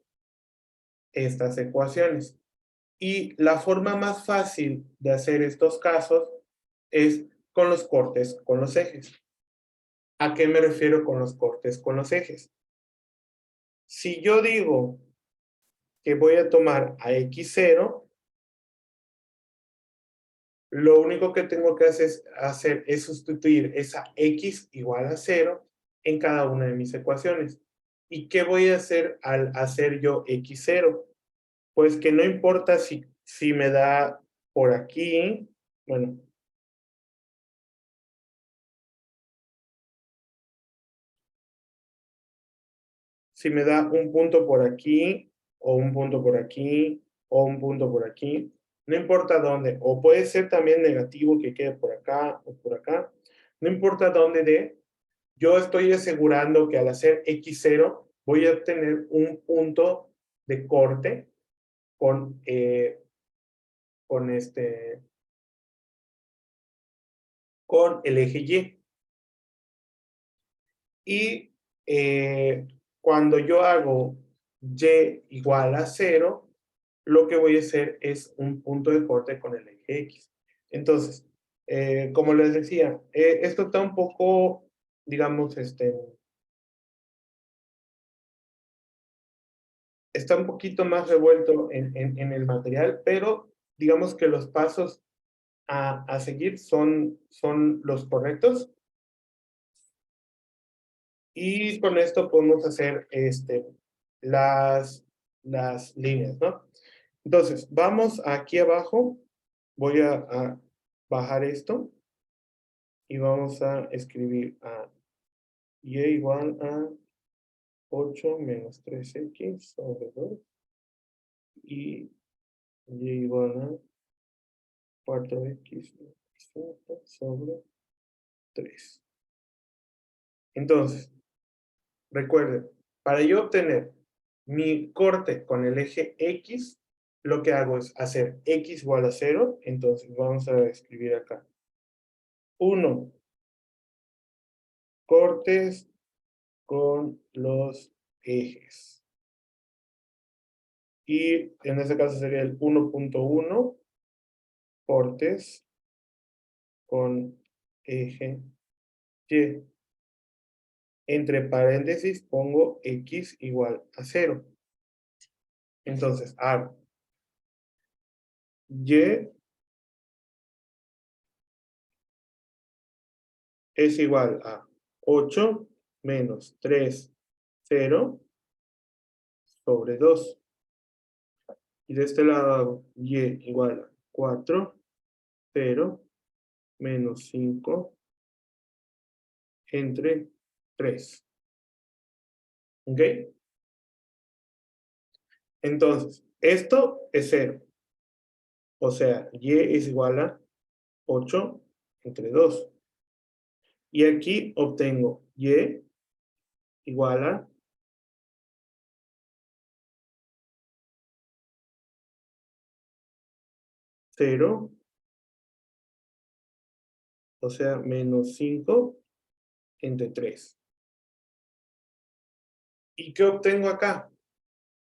A: estas ecuaciones? Y la forma más fácil de hacer estos casos es con los cortes con los ejes. ¿A qué me refiero con los cortes con los ejes? Si yo digo que voy a tomar a x0, lo único que tengo que hacer es sustituir esa x igual a 0 en cada una de mis ecuaciones. ¿Y qué voy a hacer al hacer yo x0? Pues que no importa si me da por aquí, bueno, si me da un punto por aquí, o un punto por aquí, o un punto por aquí, no importa dónde, o puede ser también negativo que quede por acá o por acá, no importa dónde dé, yo estoy asegurando que al hacer x0 voy a obtener un punto de corte con, con el eje Y. Y cuando yo hago Y igual a 0, lo que voy a hacer es un punto de corte con el eje X. Entonces, como les decía, esto está un poco, digamos, está un poquito más revuelto en el material, pero digamos que los pasos a seguir son los correctos. Y con esto podemos hacer las líneas, ¿no? Entonces, vamos aquí abajo. Voy a bajar esto. Y vamos a escribir a y igual a 8 menos 3x sobre 2. Y igual a 4x sobre 3. Entonces, recuerden, para yo obtener mi corte con el eje X, lo que hago es hacer X igual a 0. Entonces vamos a escribir acá 1 cortes con los ejes. Y en este caso sería el 1.1 cortes con eje Y. Entre paréntesis pongo X igual a 0. Entonces hago Y es igual a 8 menos 3, 0 sobre 2. Y de este lado hago Y igual a 4, 0 menos 5 entre 3. ¿Ok? Entonces, esto es 0. O sea, Y es igual a 8 entre 2. Y aquí obtengo Y igual a 0, o sea, menos 5 entre 3. ¿Y qué obtengo acá?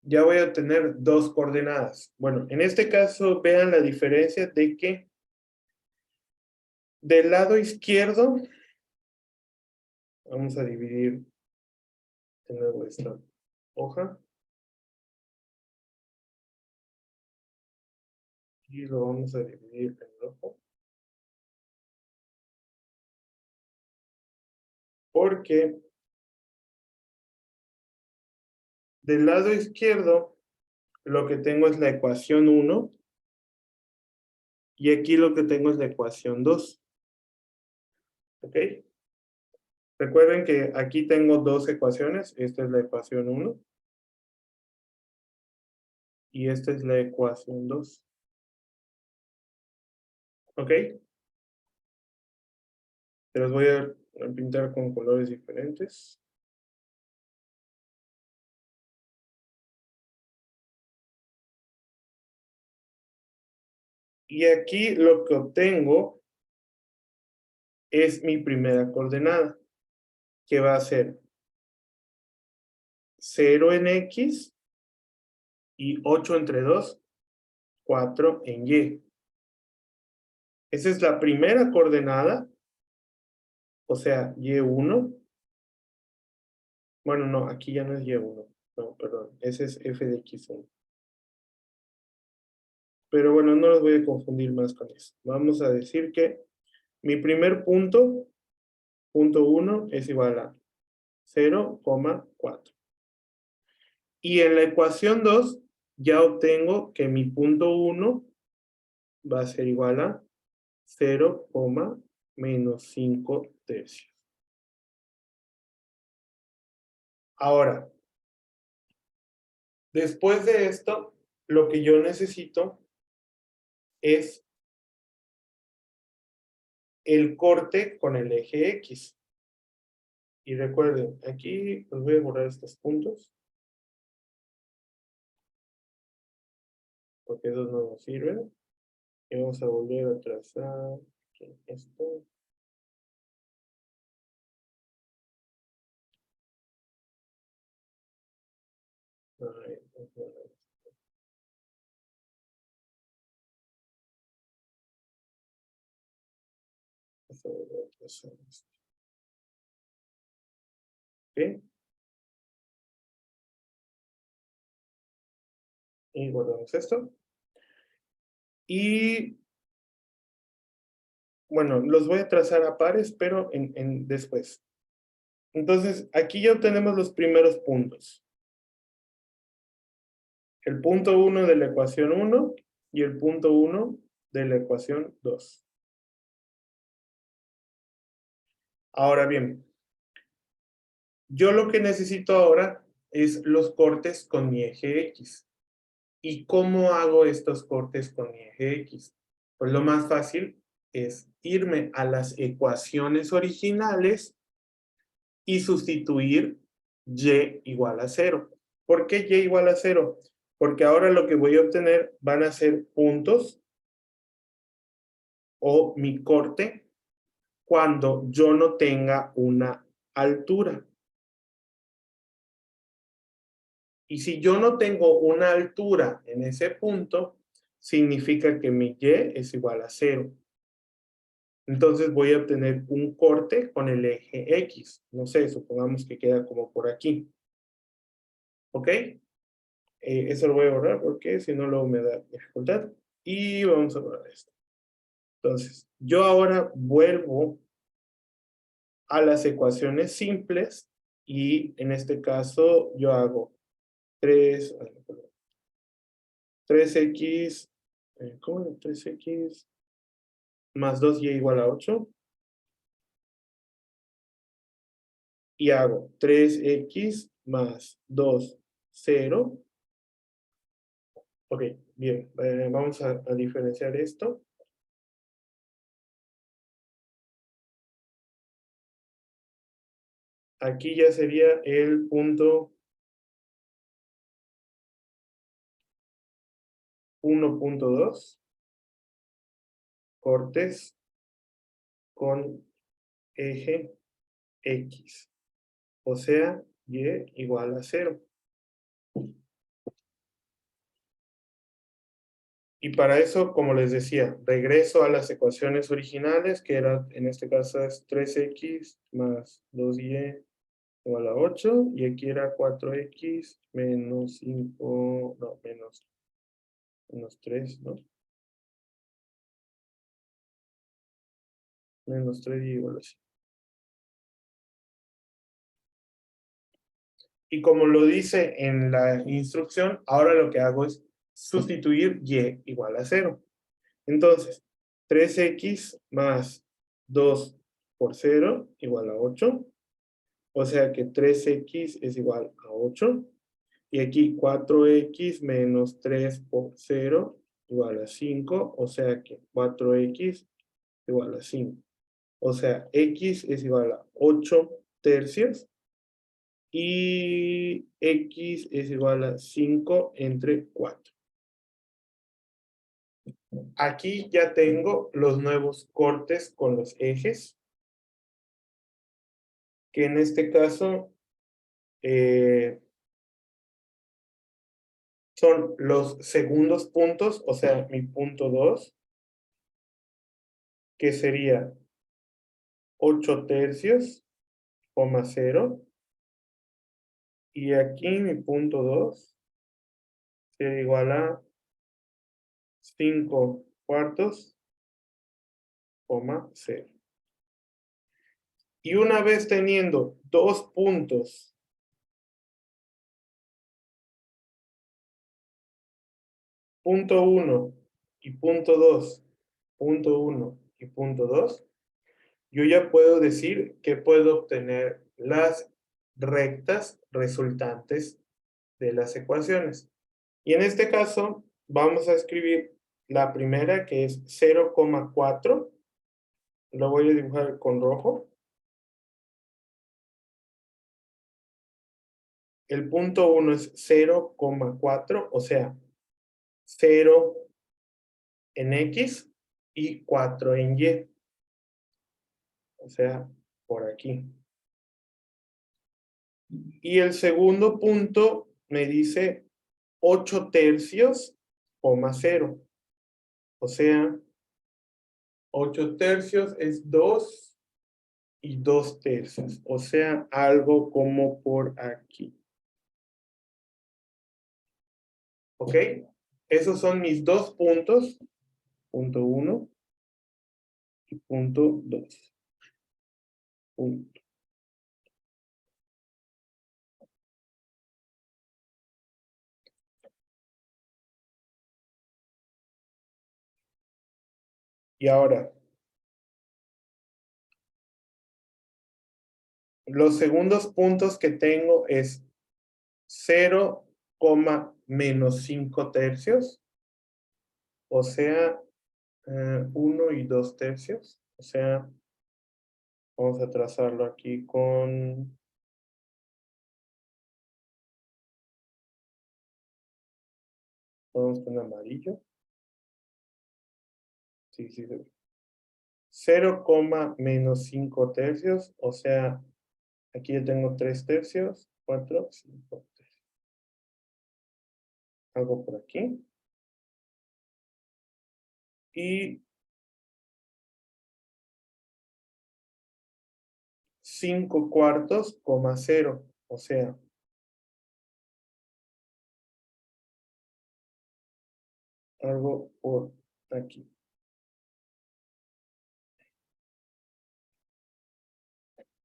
A: Ya voy a obtener 2 coordenadas. Bueno, en este caso, vean la diferencia de que del lado izquierdo, vamos a dividir de nuevo esta hoja. Y lo vamos a dividir en rojo. Porque del lado izquierdo lo que tengo es la ecuación 1 y aquí lo que tengo es la ecuación 2. ¿Ok? Recuerden que aquí tengo dos ecuaciones. Esta es la ecuación 1 y esta es la ecuación 2. ¿Ok? Se los voy a pintar con colores diferentes. Y aquí lo que obtengo es mi primera coordenada, que va a ser 0 en X y 8 entre 2, 4 en Y. Esa es la primera coordenada, o sea, Y1. Bueno, no, aquí ya no es Y1. No, perdón, ese es F de X1. Pero bueno, no los voy a confundir más con eso. Vamos a decir que mi primer punto, punto 1, es igual a 0,4. Y en la ecuación 2, ya obtengo que mi punto 1 va a ser igual a 0, menos 5 tercios. Ahora, después de esto, lo que yo necesito es el corte con el eje X. Y recuerden, aquí les voy a borrar estos puntos, porque esos no nos sirven. Y vamos a volver a trazar aquí esto. Ahí, vamos a volver a trazar esto. ¿Ok? Y guardamos esto. Y bueno, los voy a trazar a pares, pero después. Entonces, aquí ya obtenemos los primeros puntos. El punto 1 de la ecuación 1 y el punto 1 de la ecuación 2. Ahora bien, yo lo que necesito ahora es los cortes con mi eje X. ¿Y cómo hago estos cortes con mi eje X? Pues lo más fácil es irme a las ecuaciones originales y sustituir y igual a 0. ¿Por qué y igual a 0? Porque ahora lo que voy a obtener van a ser puntos o mi corte cuando yo no tenga una altura. Y si yo no tengo una altura en ese punto, significa que mi y es igual a 0. Entonces voy a obtener un corte con el eje X. No sé, supongamos que queda como por aquí. ¿Ok? Eso lo voy a borrar porque si no luego me da dificultad. Y vamos a borrar esto. Entonces, yo ahora vuelvo a las ecuaciones simples y en este caso yo hago 3x, ¿cómo? 3x más 2y igual a 8. Y hago 3x más 2, 0. Ok, bien, vamos a diferenciar esto. Aquí ya sería el punto 1.2, cortes con eje X, o sea, y igual a 0. Y para eso, como les decía, regreso a las ecuaciones originales, que era, en este caso es 3x más 2y igual a 8, y aquí era 4x menos 5, no, menos 3, ¿no? Menos 3y igual a 5. Y como lo dice en la instrucción, ahora lo que hago es sustituir y igual a 0. Entonces, 3x más 2 por 0 igual a 8. O sea que 3x es igual a 8. Y aquí 4x menos 3 por 0 igual a 5. O sea que 4x igual a 5. O sea, x es igual a 8 tercios. Y x es igual a 5 entre 4. Aquí ya tengo los nuevos cortes con los ejes, que en este caso son los segundos puntos, o sea, mi punto 2, que sería 8 tercios, 0. Y aquí mi punto 2 sería igual a 5 cuartos, 0. Y una vez teniendo dos puntos punto 1 y punto 2, punto 1 y punto 2, yo ya puedo decir que puedo obtener las rectas resultantes de las ecuaciones. Y en este caso, vamos a escribir la primera, que es 0,4. Lo voy a dibujar con rojo. El punto 1 es 0,4, o sea, 0 en X y 4 en Y. O sea, por aquí. Y el segundo punto me dice 8 tercios, 0. O sea, 8 tercios es 2 y 2 tercios. O sea, algo como por aquí. ¿Ok? Esos son mis dos puntos. Punto 1 y punto 2. Punto. Y ahora, los segundos puntos que tengo es 0, menos 5 tercios. O sea, 1 y 2 tercios. O sea, vamos a trazarlo aquí con... Vamos con amarillo. Sí, sí, sí. 0, menos 5 tercios. O sea, aquí yo tengo 3 tercios. 4, 5 tercios. Algo por aquí. Y 5 cuartos, 0. O sea, algo por aquí.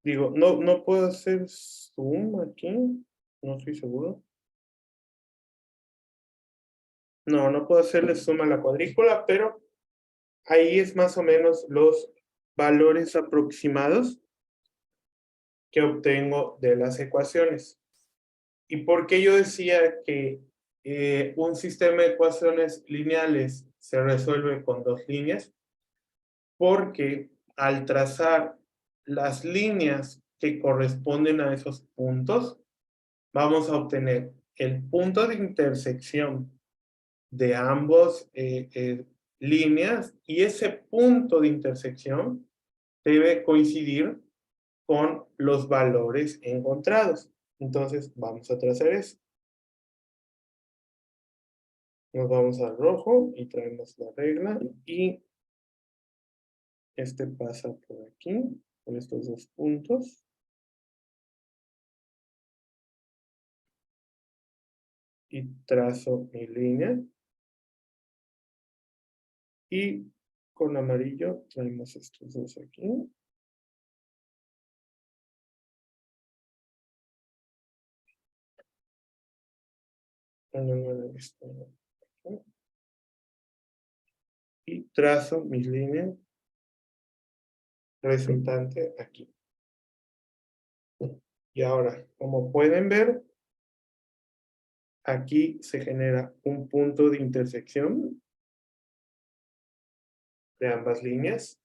A: Digo, no puedo hacer zoom aquí. No estoy seguro. No puedo hacerle zoom a la cuadrícula, pero ahí es más o menos los valores aproximados que obtengo de las ecuaciones. ¿Y por qué yo decía que un sistema de ecuaciones lineales se resuelve con dos líneas? Porque al trazar las líneas que corresponden a esos puntos, vamos a obtener el punto de intersección de ambos líneas, y ese punto de intersección debe coincidir con los valores encontrados. Entonces, vamos a trazar eso. Nos vamos al rojo y traemos la regla, y este pasa por aquí, por estos dos puntos. Y trazo mi línea. Y con amarillo traemos estos dos aquí. Y trazo mis líneas resultante aquí. Y ahora, como pueden ver, aquí se genera un punto de intersección de ambas líneas,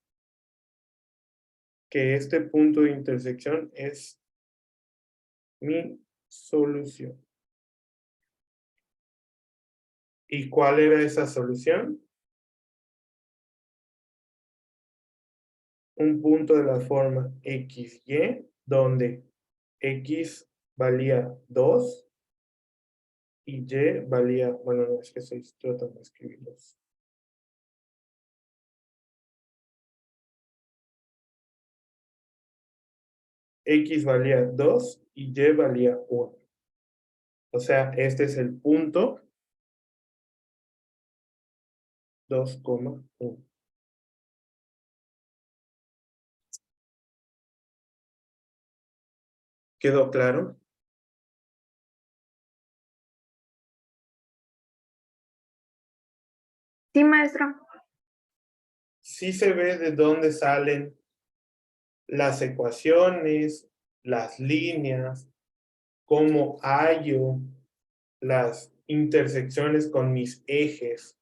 A: que este punto de intersección es mi solución. ¿Y cuál era esa solución? Un punto de la forma XY, donde X valía 2 y Y valía, bueno, no, es que estoy tratando de escribirlos. X valía 2 y Y valía 1. O sea, este es el punto 2,1. ¿Quedó claro?
B: Sí, maestro.
A: Sí se ve de dónde salen las ecuaciones, las líneas, cómo hallo las intersecciones con mis ejes,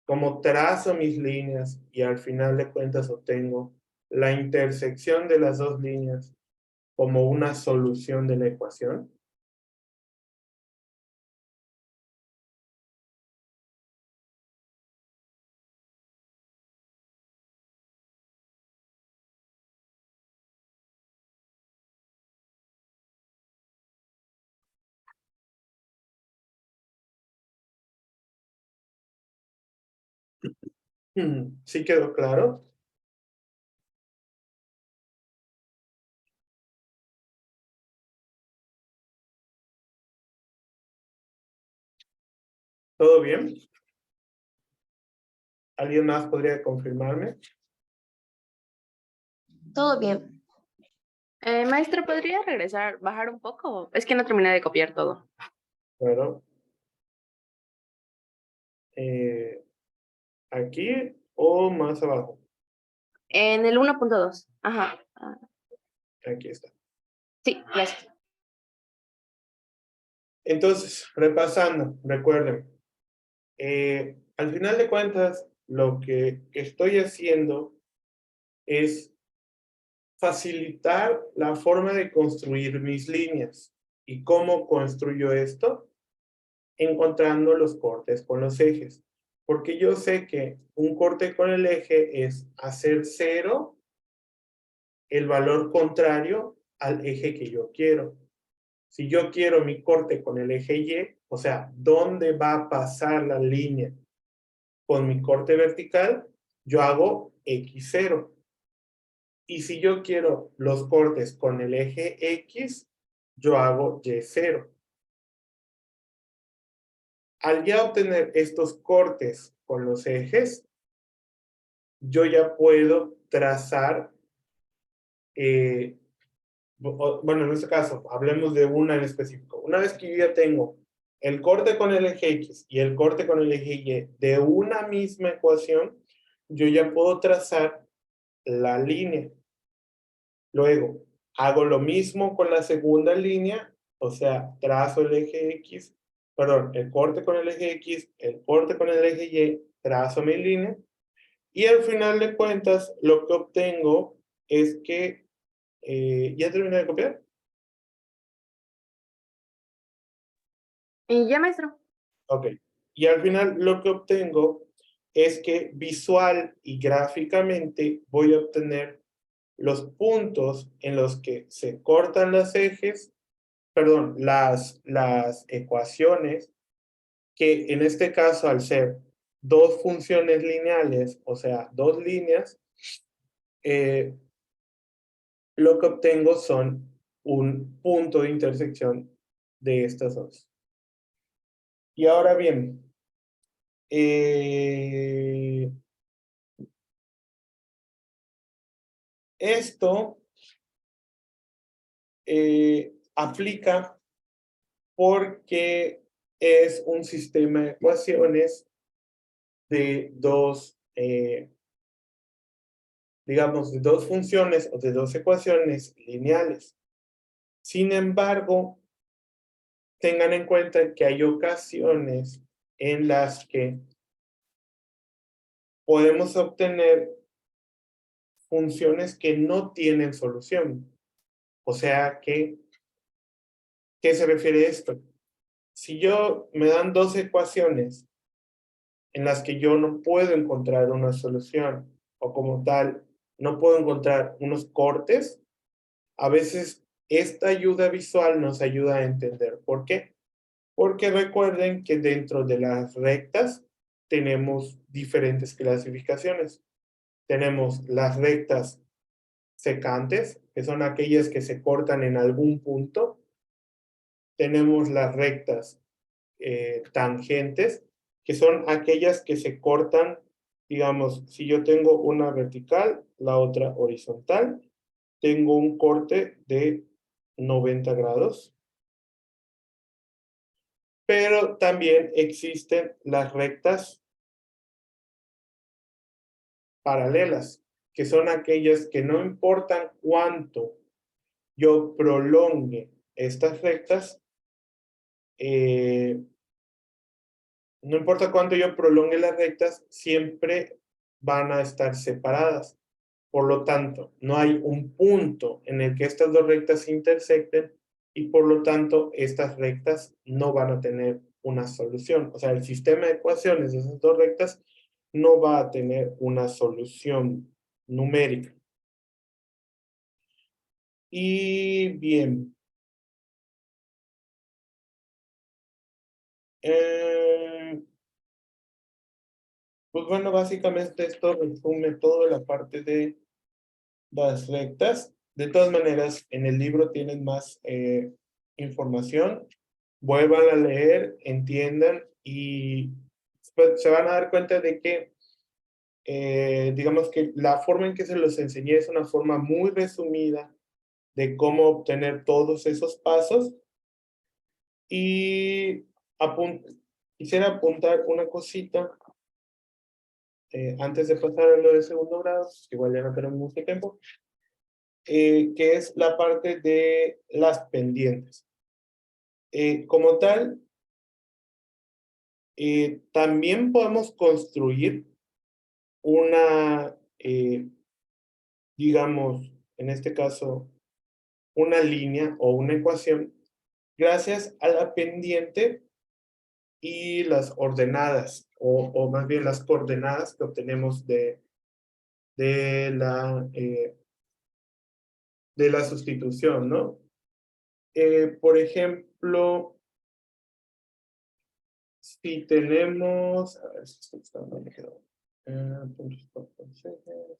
A: cómo trazo mis líneas y al final de cuentas obtengo la intersección de las dos líneas como una solución de la ecuación. ¿Sí quedó claro? ¿Todo bien? ¿Alguien más podría confirmarme?
D: Todo bien.
B: Maestro, ¿podría regresar, bajar un poco? Es que no terminé de copiar todo.
A: Claro. ¿Aquí o más abajo?
B: En el 1.2. Ajá.
A: Aquí está.
B: Sí, gracias.
A: Entonces, repasando, recuerden, al final de cuentas, lo que estoy haciendo es facilitar la forma de construir mis líneas. ¿Y cómo construyo esto? Encontrando los cortes con los ejes. Porque yo sé que un corte con el eje es hacer cero el valor contrario al eje que yo quiero. Si yo quiero mi corte con el eje Y, o sea, ¿dónde va a pasar la línea con mi corte vertical? Yo hago X0. Y si yo quiero los cortes con el eje X, yo hago Y0. Al ya obtener estos cortes con los ejes, yo ya puedo trazar, bueno, en este caso, hablemos de una en específico. Una vez que yo ya tengo el corte con el eje X y el corte con el eje Y de una misma ecuación, yo ya puedo trazar la línea. Luego, hago lo mismo con la segunda línea, o sea, trazo el eje X, perdón, el corte con el eje X, el corte con el eje Y, trazo mi línea, y al final de cuentas, lo que obtengo es que, ¿ya terminé de copiar?
B: ¿Y ya, maestro?
A: Ok. Y al final lo que obtengo es que visual y gráficamente voy a obtener los puntos en los que se cortan los ejes, perdón, las ecuaciones, que en este caso al ser dos funciones lineales, o sea, dos líneas, lo que obtengo son un punto de intersección de estas dos. Y ahora bien, Esto aplica porque es un sistema de ecuaciones de dos, digamos, de dos funciones o de dos ecuaciones lineales. Sin embargo, tengan en cuenta que hay ocasiones en las que podemos obtener funciones que no tienen solución. O sea que, ¿qué se refiere a esto? Si yo me dan dos ecuaciones en las que yo no puedo encontrar una solución, o como tal, no puedo encontrar unos cortes, a veces esta ayuda visual nos ayuda a entender por qué. Porque recuerden que dentro de las rectas tenemos diferentes clasificaciones. Tenemos las rectas secantes, que son aquellas que se cortan en algún punto. Tenemos las rectas tangentes, que son aquellas que se cortan, digamos, si yo tengo una vertical, la otra horizontal, tengo un corte de 90 grados. Pero también existen las rectas paralelas, que son aquellas que no importan cuánto yo prolongue estas rectas, no importa cuánto yo prolongue las rectas, siempre van a estar separadas. Por lo tanto, no hay un punto en el que estas dos rectas se intersecten y por lo tanto estas rectas no van a tener una solución. O sea, el sistema de ecuaciones de esas dos rectas no va a tener una solución numérica. Y bien. Pues bueno, básicamente esto resume toda la parte de las rectas. De todas maneras, en el libro tienen más información. Vuelvan a leer, entiendan y se van a dar cuenta de que, digamos que la forma en que se los enseñé es una forma muy resumida de cómo obtener todos esos pasos. Y quisiera apuntar una cosita antes de pasar a lo de segundo grado, igual ya no tenemos mucho tiempo, que es la parte de las pendientes. Como tal, también podemos construir una, digamos, en este caso, una línea o una ecuación gracias a la pendiente y las ordenadas, o más bien las coordenadas que obtenemos de la sustitución, ¿no? Por ejemplo, si tenemos, a ver si está dónde quedó. Puntos por consejos.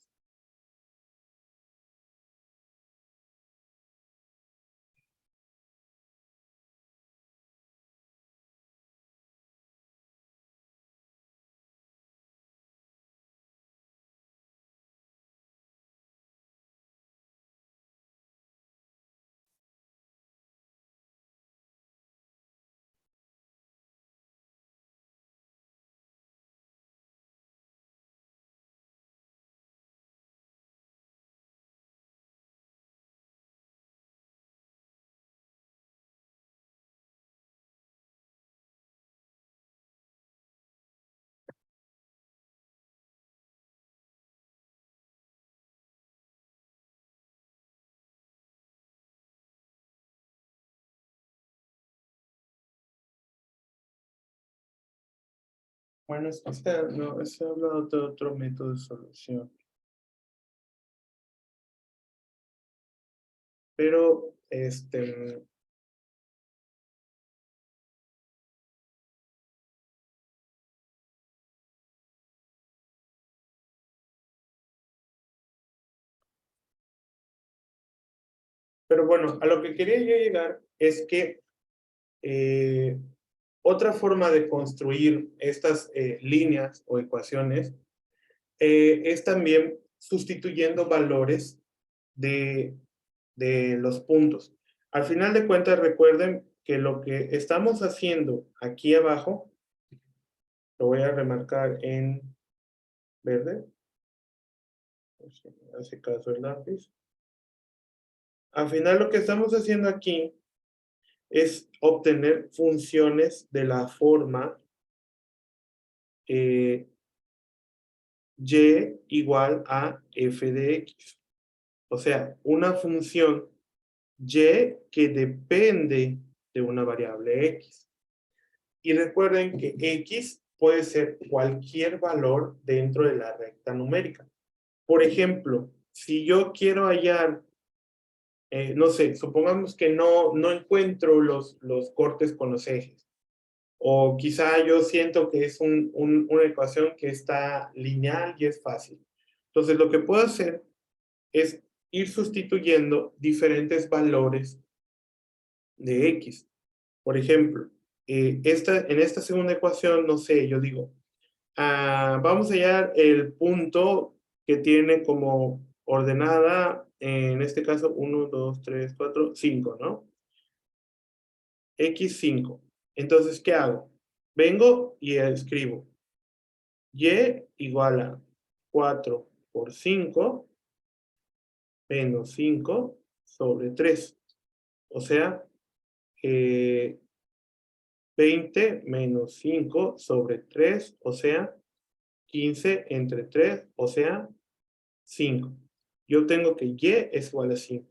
A: Bueno, no, se ha hablado de otro método de solución. Pero, pero bueno, a lo que quería yo llegar es que otra forma de construir estas líneas o ecuaciones es también sustituyendo valores de los puntos. Al final de cuentas, recuerden que lo que estamos haciendo aquí abajo, lo voy a remarcar en verde. Si me hace caso el lápiz. Al final lo que estamos haciendo aquí es obtener funciones de la forma y igual a f de x. O sea, una función y que depende de una variable x. Y recuerden que x puede ser cualquier valor dentro de la recta numérica. Por ejemplo, si yo quiero hallar, no sé, supongamos que no encuentro los cortes con los ejes. O quizá yo siento que es una ecuación que está lineal y es fácil. Entonces, lo que puedo hacer es ir sustituyendo diferentes valores de x. Por ejemplo, en esta segunda ecuación, no sé, yo digo, vamos a hallar el punto que tiene como ordenada, en este caso, 1, 2, 3, 4, 5, ¿no? x5. Entonces, ¿qué hago? Vengo y escribo y igual a 4 por 5 menos 5 sobre 3. O sea, 20 menos 5 sobre 3, o sea, 15 entre 3, o sea, 5. Yo tengo que y es igual a 5.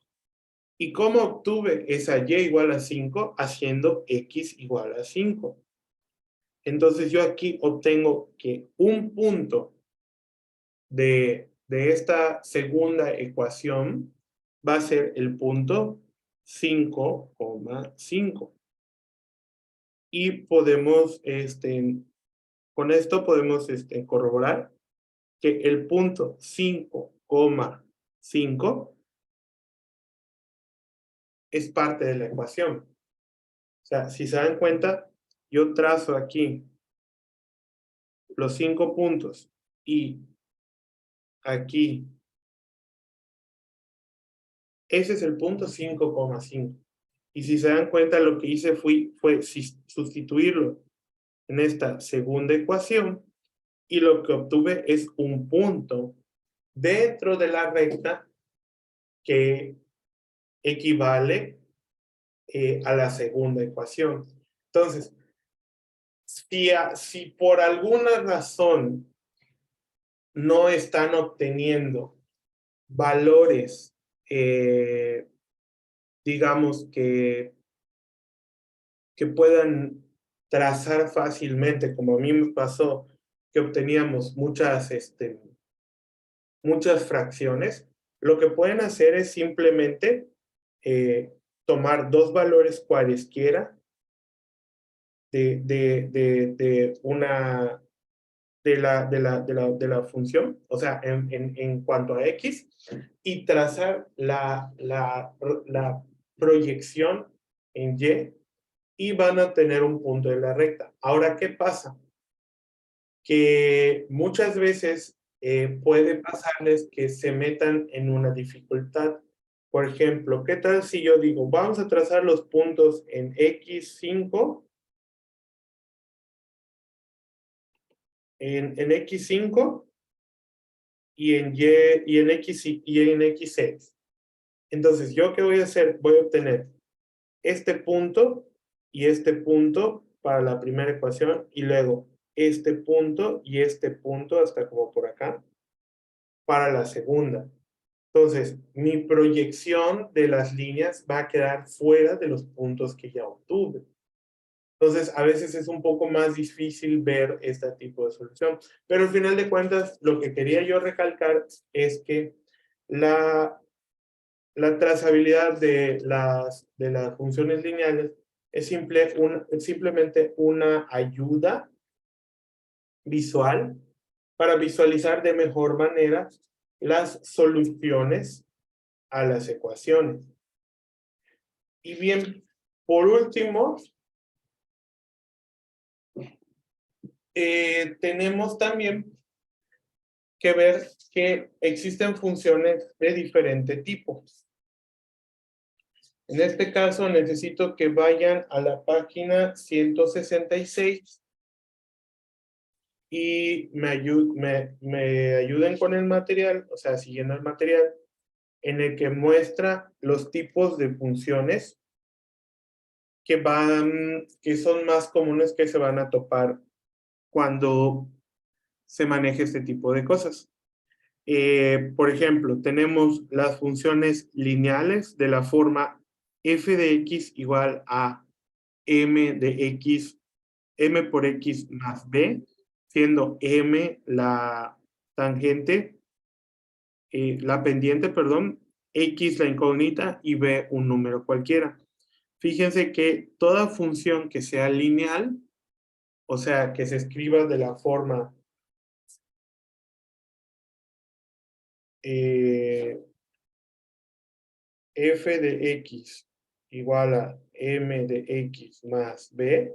A: ¿Y cómo obtuve esa y igual a 5? Haciendo x igual a 5. Entonces yo aquí obtengo que un punto de esta segunda ecuación va a ser el punto 5,5. Y podemos, con esto podemos corroborar que el punto 5,5 es parte de la ecuación. O sea, si se dan cuenta, yo trazo aquí los 5 puntos y aquí, ese es el punto 5,5. Y si se dan cuenta, lo que hice fue sustituirlo en esta segunda ecuación y lo que obtuve es un punto dentro de la recta que equivale a la segunda ecuación. Entonces, si por alguna razón no están obteniendo valores, digamos que puedan trazar fácilmente, como a mí me pasó, que obteníamos muchas fracciones, lo que pueden hacer es simplemente tomar dos valores cualesquiera de la función, o sea, en cuanto a x, y trazar la proyección en y van a tener un punto de la recta. Ahora, ¿qué pasa? Que muchas veces puede pasarles que se metan en una dificultad. Por ejemplo, ¿qué tal si yo digo, vamos a trazar los puntos en x5, en x5 y en x6? Entonces, ¿yo qué voy a hacer? Voy a obtener este punto y este punto para la primera ecuación y luego este punto y este punto hasta como por acá para la segunda. Entonces, mi proyección de las líneas va a quedar fuera de los puntos que ya obtuve. Entonces, a veces es un poco más difícil ver este tipo de solución. Pero al final de cuentas, lo que quería yo recalcar es que la trazabilidad de las funciones lineales es simplemente una ayuda visual para visualizar de mejor manera las soluciones a las ecuaciones. Y bien, por último, tenemos también que ver que existen funciones de diferente tipo. En este caso necesito que vayan a la página 166 y me ayuden con el material, o sea, siguiendo el material, en el que muestra los tipos de funciones que son más comunes que se van a topar cuando se maneje este tipo de cosas. Por ejemplo, tenemos las funciones lineales de la forma f de x igual a m de x, m por x más b, siendo m la tangente, la pendiente, perdón, x la incógnita y b un número cualquiera. Fíjense que toda función que sea lineal, o sea, que se escriba de la forma f de x igual a m de x más b,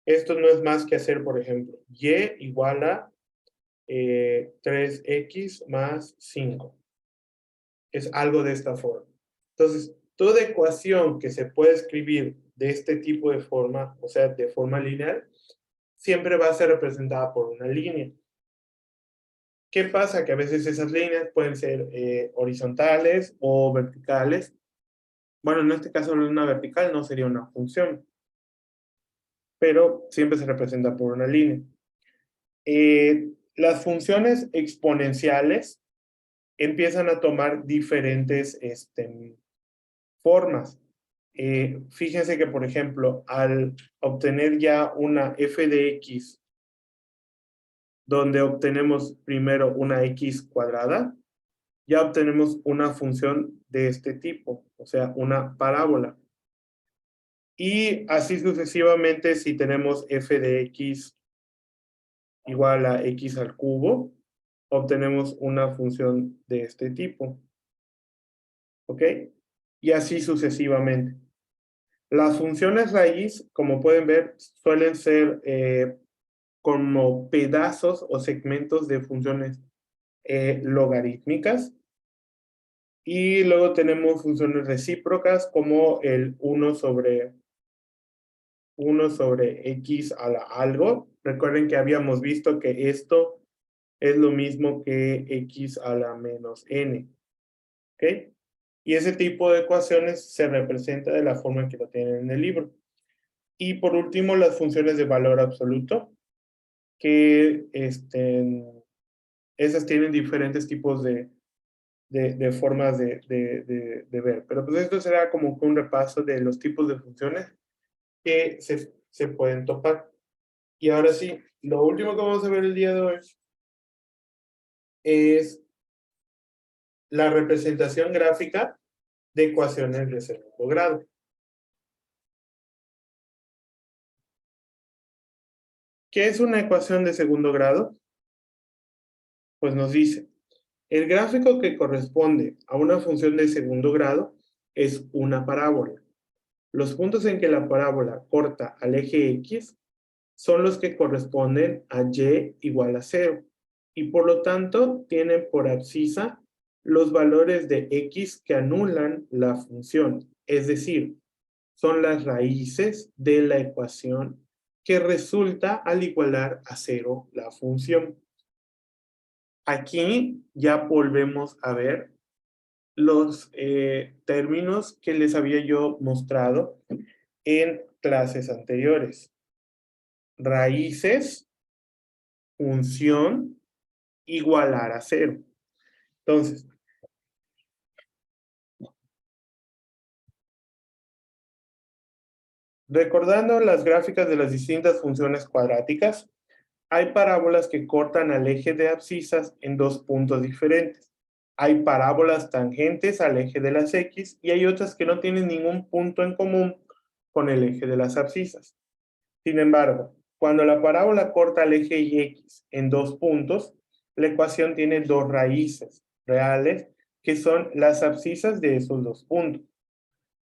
A: esto no es más que hacer, por ejemplo, y igual a 3x más 5. Es algo de esta forma. Entonces, toda ecuación que se puede escribir de este tipo de forma, o sea, de forma lineal, siempre va a ser representada por una línea. ¿Qué pasa? Que a veces esas líneas pueden ser horizontales o verticales. Bueno, en este caso una vertical no sería una función, pero siempre se representa por una línea. Las funciones exponenciales empiezan a tomar diferentes formas. Fíjense que, por ejemplo, al obtener ya una f de x, donde obtenemos primero una x cuadrada, ya obtenemos una función de este tipo, o sea, una parábola. Y así sucesivamente, si tenemos f de x igual a x al cubo, obtenemos una función de este tipo. ¿Ok? Y así sucesivamente. Las funciones raíz, como pueden ver, suelen ser como pedazos o segmentos de funciones logarítmicas. Y luego tenemos funciones recíprocas como el 1 sobre x a la algo. Recuerden que habíamos visto que esto es lo mismo que x a la menos n. ¿Ok? Y ese tipo de ecuaciones se representa de la forma en que lo tienen en el libro. Y por último, las funciones de valor absoluto, que esas tienen diferentes tipos de formas de ver. Pero pues esto será como un repaso de los tipos de funciones que se pueden topar. Y ahora sí, lo último que vamos a ver el día de hoy es la representación gráfica de ecuaciones de segundo grado. ¿Qué es una ecuación de segundo grado? Pues nos dice, el gráfico que corresponde a una función de segundo grado es una parábola. Los puntos en que la parábola corta al eje X son los que corresponden a Y igual a 0. Y por lo tanto, tienen por abscisa los valores de X que anulan la función. Es decir, son las raíces de la ecuación que resulta al igualar a 0 la función. Aquí ya volvemos a ver los términos que les había yo mostrado en clases anteriores. Raíces, función, igualar a 0. Entonces, recordando las gráficas de las distintas funciones cuadráticas, hay parábolas que cortan al eje de abscisas en dos puntos diferentes. Hay parábolas tangentes al eje de las X y hay otras que no tienen ningún punto en común con el eje de las abscisas. Sin embargo, cuando la parábola corta al eje X en dos puntos, la ecuación tiene dos raíces reales que son las abscisas de esos dos puntos.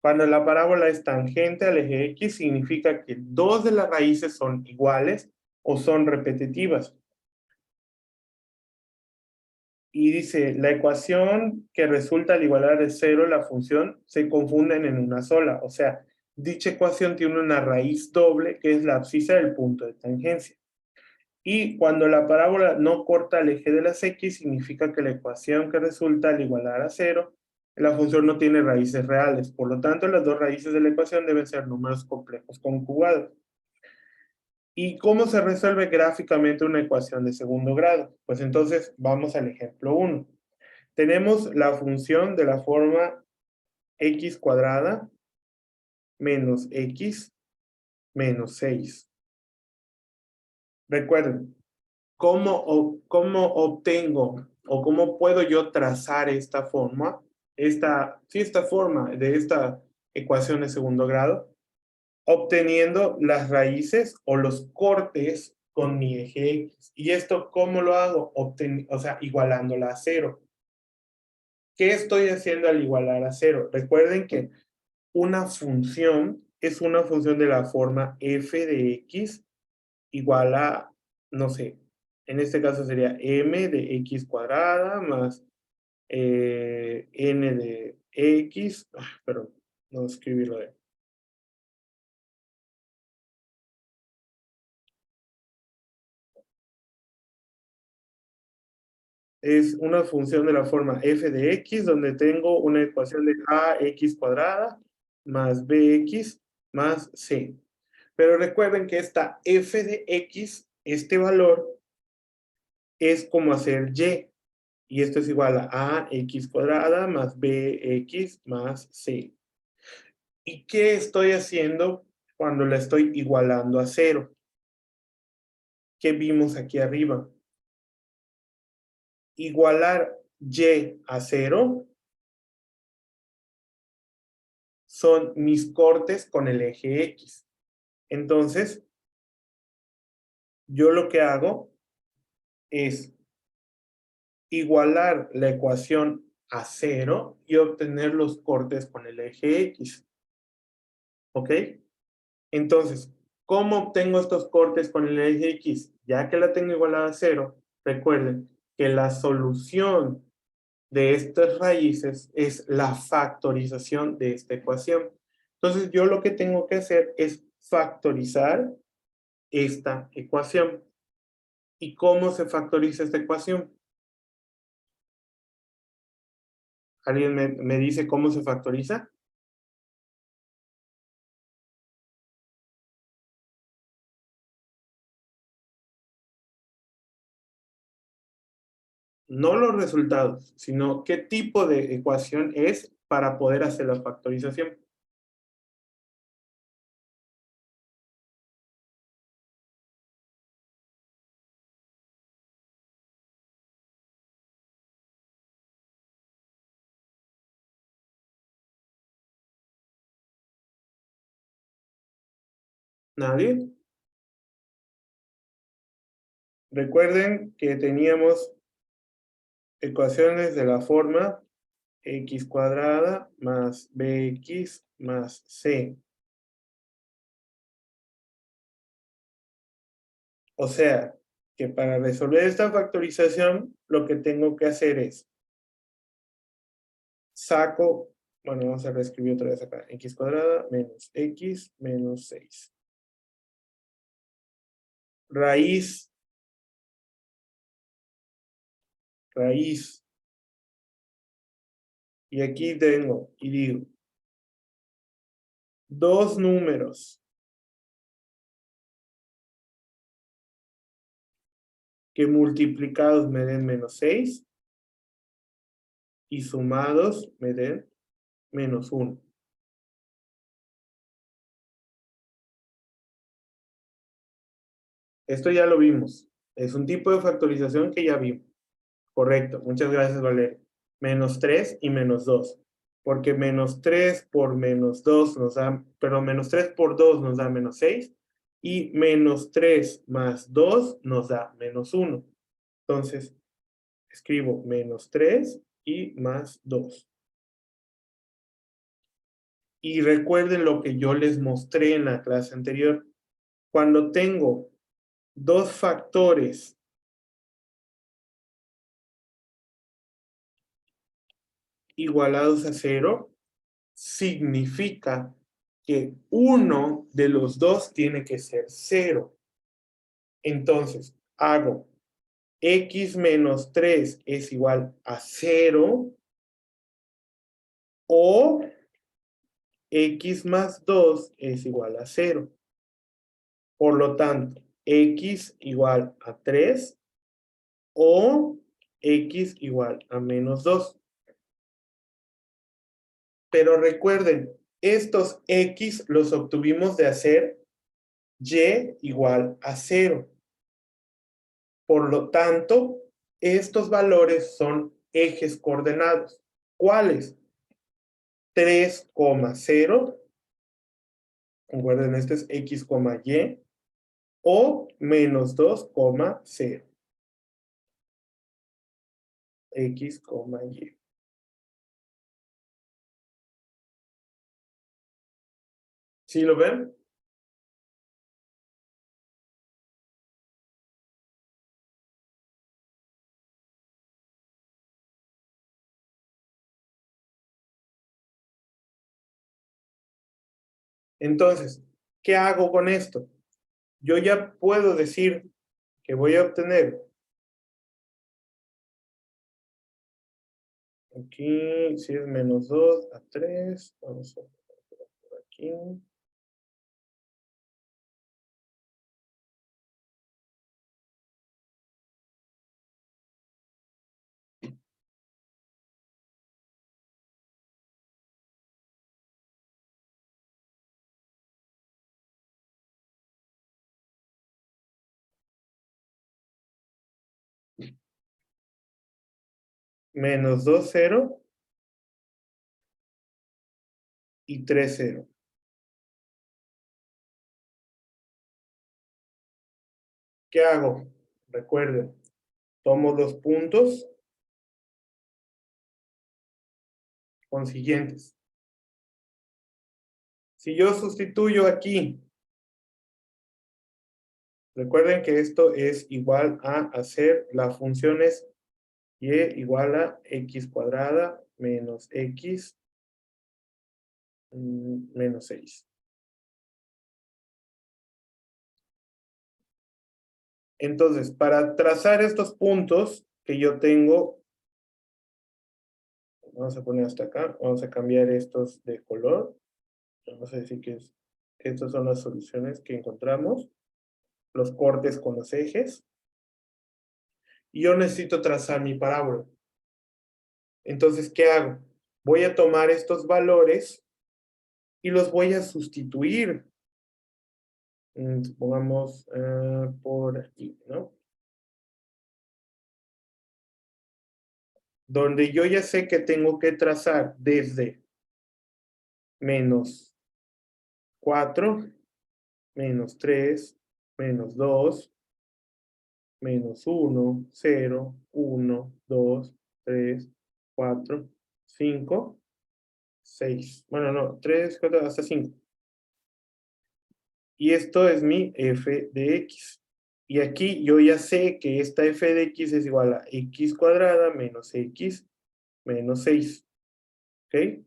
A: Cuando la parábola es tangente al eje X, significa que dos de las raíces son iguales o son repetitivas. Y dice, la ecuación que resulta al igualar de 0 la función se confunden en una sola. O sea, dicha ecuación tiene una raíz doble que es la abscisa del punto de tangencia. Y cuando la parábola no corta el eje de las x, significa que la ecuación que resulta al igualar a 0, la función no tiene raíces reales. Por lo tanto, las dos raíces de la ecuación deben ser números complejos conjugados. ¿Y cómo se resuelve gráficamente una ecuación de segundo grado? Pues entonces vamos al ejemplo 1. Tenemos la función de la forma x cuadrada menos x menos 6. Recuerden, ¿cómo obtengo o cómo puedo yo trazar esta forma? Esta forma de esta ecuación de segundo grado, obteniendo las raíces o los cortes con mi eje X. ¿Y esto cómo lo hago? O sea, igualándola a 0. ¿Qué estoy haciendo al igualar a 0? Recuerden que una función es una función de la forma f de x igual a, no sé, en este caso sería m de x cuadrada más n de x, perdón, no escribirlo de. Es una función de la forma f de x, donde tengo una ecuación de ax cuadrada más bx más c. Pero recuerden que esta f de x, este valor, es como hacer y. Y esto es igual a ax cuadrada más bx más c. ¿Y qué estoy haciendo cuando la estoy igualando a 0? ¿Qué vimos aquí arriba? Igualar y a 0 son mis cortes con el eje X. Entonces, yo lo que hago es igualar la ecuación a 0 y obtener los cortes con el eje X. ¿Ok? Entonces, ¿cómo obtengo estos cortes con el eje X? Ya que la tengo igualada a 0, recuerden que la solución de estas raíces es la factorización de esta ecuación. Entonces, yo lo que tengo que hacer es factorizar esta ecuación. ¿Y cómo se factoriza esta ecuación? ¿Alguien me dice cómo se factoriza? No los resultados, sino qué tipo de ecuación es para poder hacer la factorización. ¿Nadie? Recuerden que teníamos ecuaciones de la forma x cuadrada más bx más c. O sea, que para resolver esta factorización, lo que tengo que hacer es saco, bueno, vamos a reescribir otra vez acá, x cuadrada menos x menos 6. Raíz, raíz. Y aquí tengo, y digo, dos números que multiplicados me den menos 6 y sumados me den menos 1. Esto ya lo vimos. Es un tipo de factorización que ya vimos. Correcto. Muchas gracias, Valeria. Menos 3 y menos 2. Porque menos 3 por menos 2 nos da, pero menos 3 por 2 nos da menos 6. Y menos 3 más 2 nos da menos 1. Entonces, escribo menos 3 y más 2. Y recuerden lo que yo les mostré en la clase anterior. Cuando tengo dos factores igualados a 0, significa que uno de los dos tiene que ser 0. Entonces, hago x menos 3 es igual a 0 o x más 2 es igual a 0. Por lo tanto, x igual a 3 o x igual a menos 2. Pero recuerden, estos x los obtuvimos de hacer y igual a 0. Por lo tanto, estos valores son ejes coordenados. ¿Cuáles? 3,0. Recuerden, este es x, y. O menos 2,0. X, y. ¿Sí lo ven? Entonces, ¿qué hago con esto? Yo ya puedo decir que voy a obtener aquí, si es menos 2 a 3, vamos a poner por aquí. Menos 2, 0 y 3, 0. ¿Qué hago? Recuerden, tomo los puntos consiguientes. Si yo sustituyo aquí, recuerden que esto es igual a hacer la función es y igual a x cuadrada menos x menos 6. Entonces, para trazar estos puntos que yo tengo, vamos a poner hasta acá, vamos a cambiar estos de color. Vamos a decir que estas son las soluciones que encontramos, los cortes con los ejes. Y yo necesito trazar mi parábola. Entonces, ¿qué hago? Voy a tomar estos valores y los voy a sustituir. Supongamos por aquí, ¿no? Donde yo ya sé que tengo que trazar desde menos 4, menos 3, menos 2, menos 1, 0, 1, 2, 3, 4, 5, 6. Bueno, no, 3, 4, hasta 5. Y esto es mi f de x. Y aquí yo ya sé que esta f de x es igual a x cuadrada menos x menos 6. ¿Ok?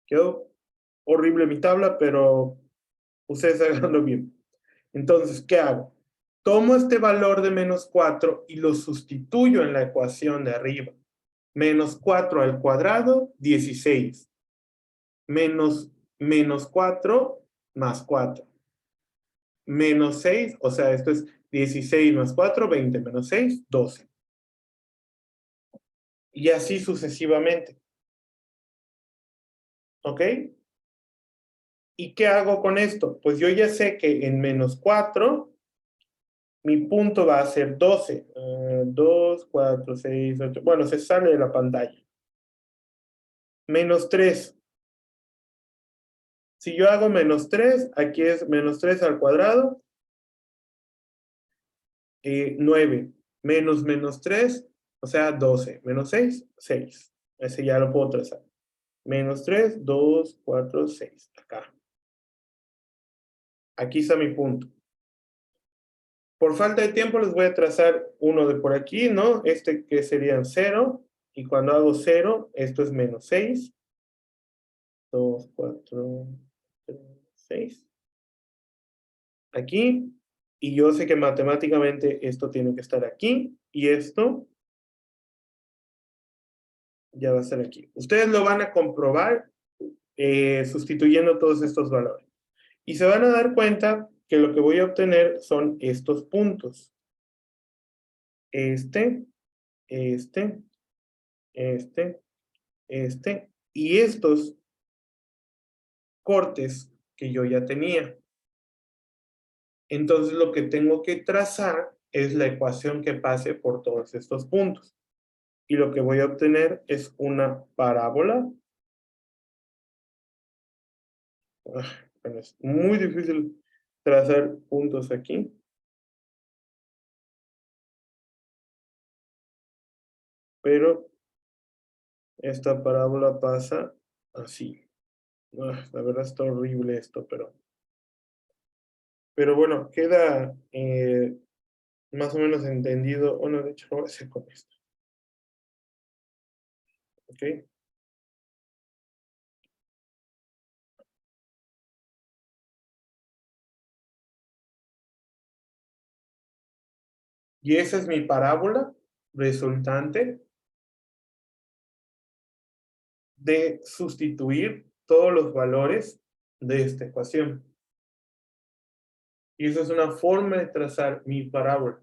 A: Quedó horrible mi tabla, pero ustedes háganlo bien. Entonces, ¿qué hago? Tomo este valor de menos 4 y lo sustituyo en la ecuación de arriba. Menos 4 al cuadrado, 16. Menos 4 más 4. Menos 6, o sea, esto es 16 más 4, 20 menos 6, 12. Y así sucesivamente. ¿Ok? ¿Y qué hago con esto? Pues yo ya sé que en menos 4, mi punto va a ser 12. 2, 4, 6, 8. Bueno, se sale de la pantalla. Menos 3. Si yo hago menos 3, aquí es menos 3 al cuadrado. 9. Menos 3, o sea, 12. Menos 6, 6. Ese ya lo puedo trazar. Menos 3, 2, 4, 6. Acá. Aquí está mi punto. Por falta de tiempo les voy a trazar uno de por aquí, ¿no? Este que serían 0 Y cuando hago 0, esto es menos 6. 2, 4, 3, 6. Aquí. Y yo sé que matemáticamente esto tiene que estar aquí. Y esto ya va a estar aquí. Ustedes lo van a comprobar sustituyendo todos estos valores. Y se van a dar cuenta que lo que voy a obtener son estos puntos. Este, este, y estos cortes que yo ya tenía. Entonces lo que tengo que trazar es la ecuación que pase por todos estos puntos. Y lo que voy a obtener es una parábola. Bueno, es muy difícil trazar puntos aquí. Pero esta parábola pasa así. La verdad está horrible esto, pero bueno, queda más o menos entendido. Bueno, de hecho, lo voy a hacer con esto. ¿Ok? Y esa es mi parábola resultante de sustituir todos los valores de esta ecuación. Y esa es una forma de trazar mi parábola.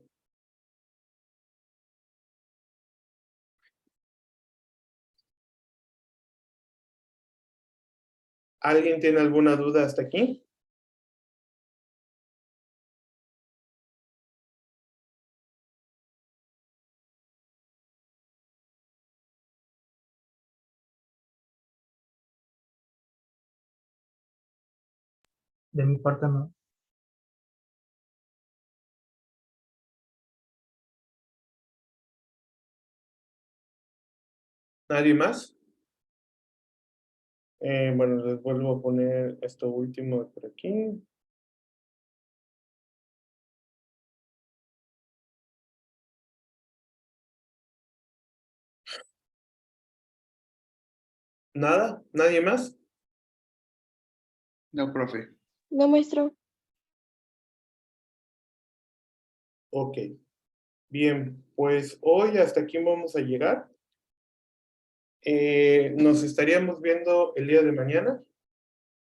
A: ¿Alguien tiene alguna duda hasta aquí?
C: De mi parte no.
A: ¿Nadie más? Bueno, les vuelvo a poner esto último por aquí. ¿Nada? ¿Nadie más?
D: No, profe.
B: No, maestro.
A: Ok. Bien, pues hoy hasta aquí vamos a llegar. Nos estaríamos viendo el día de mañana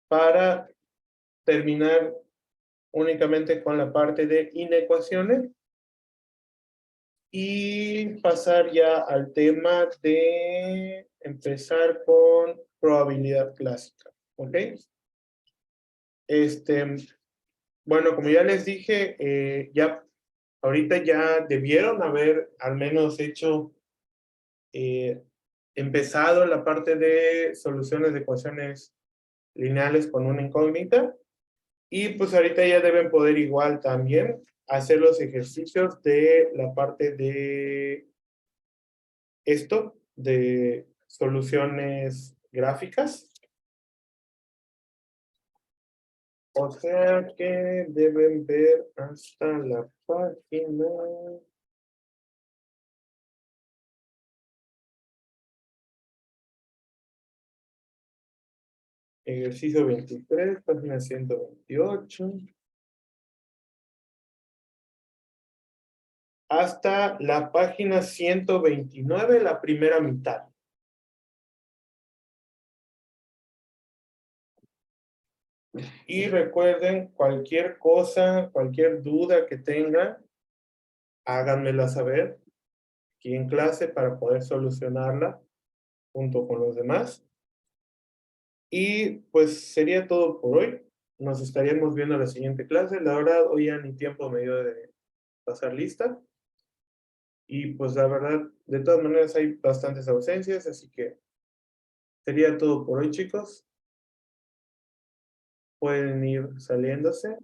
A: para terminar únicamente con la parte de inecuaciones y pasar ya al tema de empezar con probabilidad clásica. ¿Ok? Bueno, como ya les dije, ahorita ya debieron haber al menos hecho, empezado la parte de soluciones de ecuaciones lineales con una incógnita. Y pues ahorita ya deben poder igual también hacer los ejercicios de la parte de esto, de soluciones gráficas. O sea que deben ver hasta la página. Ejercicio 23, página 128. Hasta la página 129, la primera mitad. Y recuerden, cualquier cosa, cualquier duda que tengan, háganmela saber aquí en clase para poder solucionarla junto con los demás. Y pues sería todo por hoy. Nos estaríamos viendo en la siguiente clase. La verdad, hoy ya ni tiempo me dio de pasar lista. Y pues la verdad, de todas maneras hay bastantes ausencias, así que sería todo por hoy, chicos. Pueden ir saliéndose.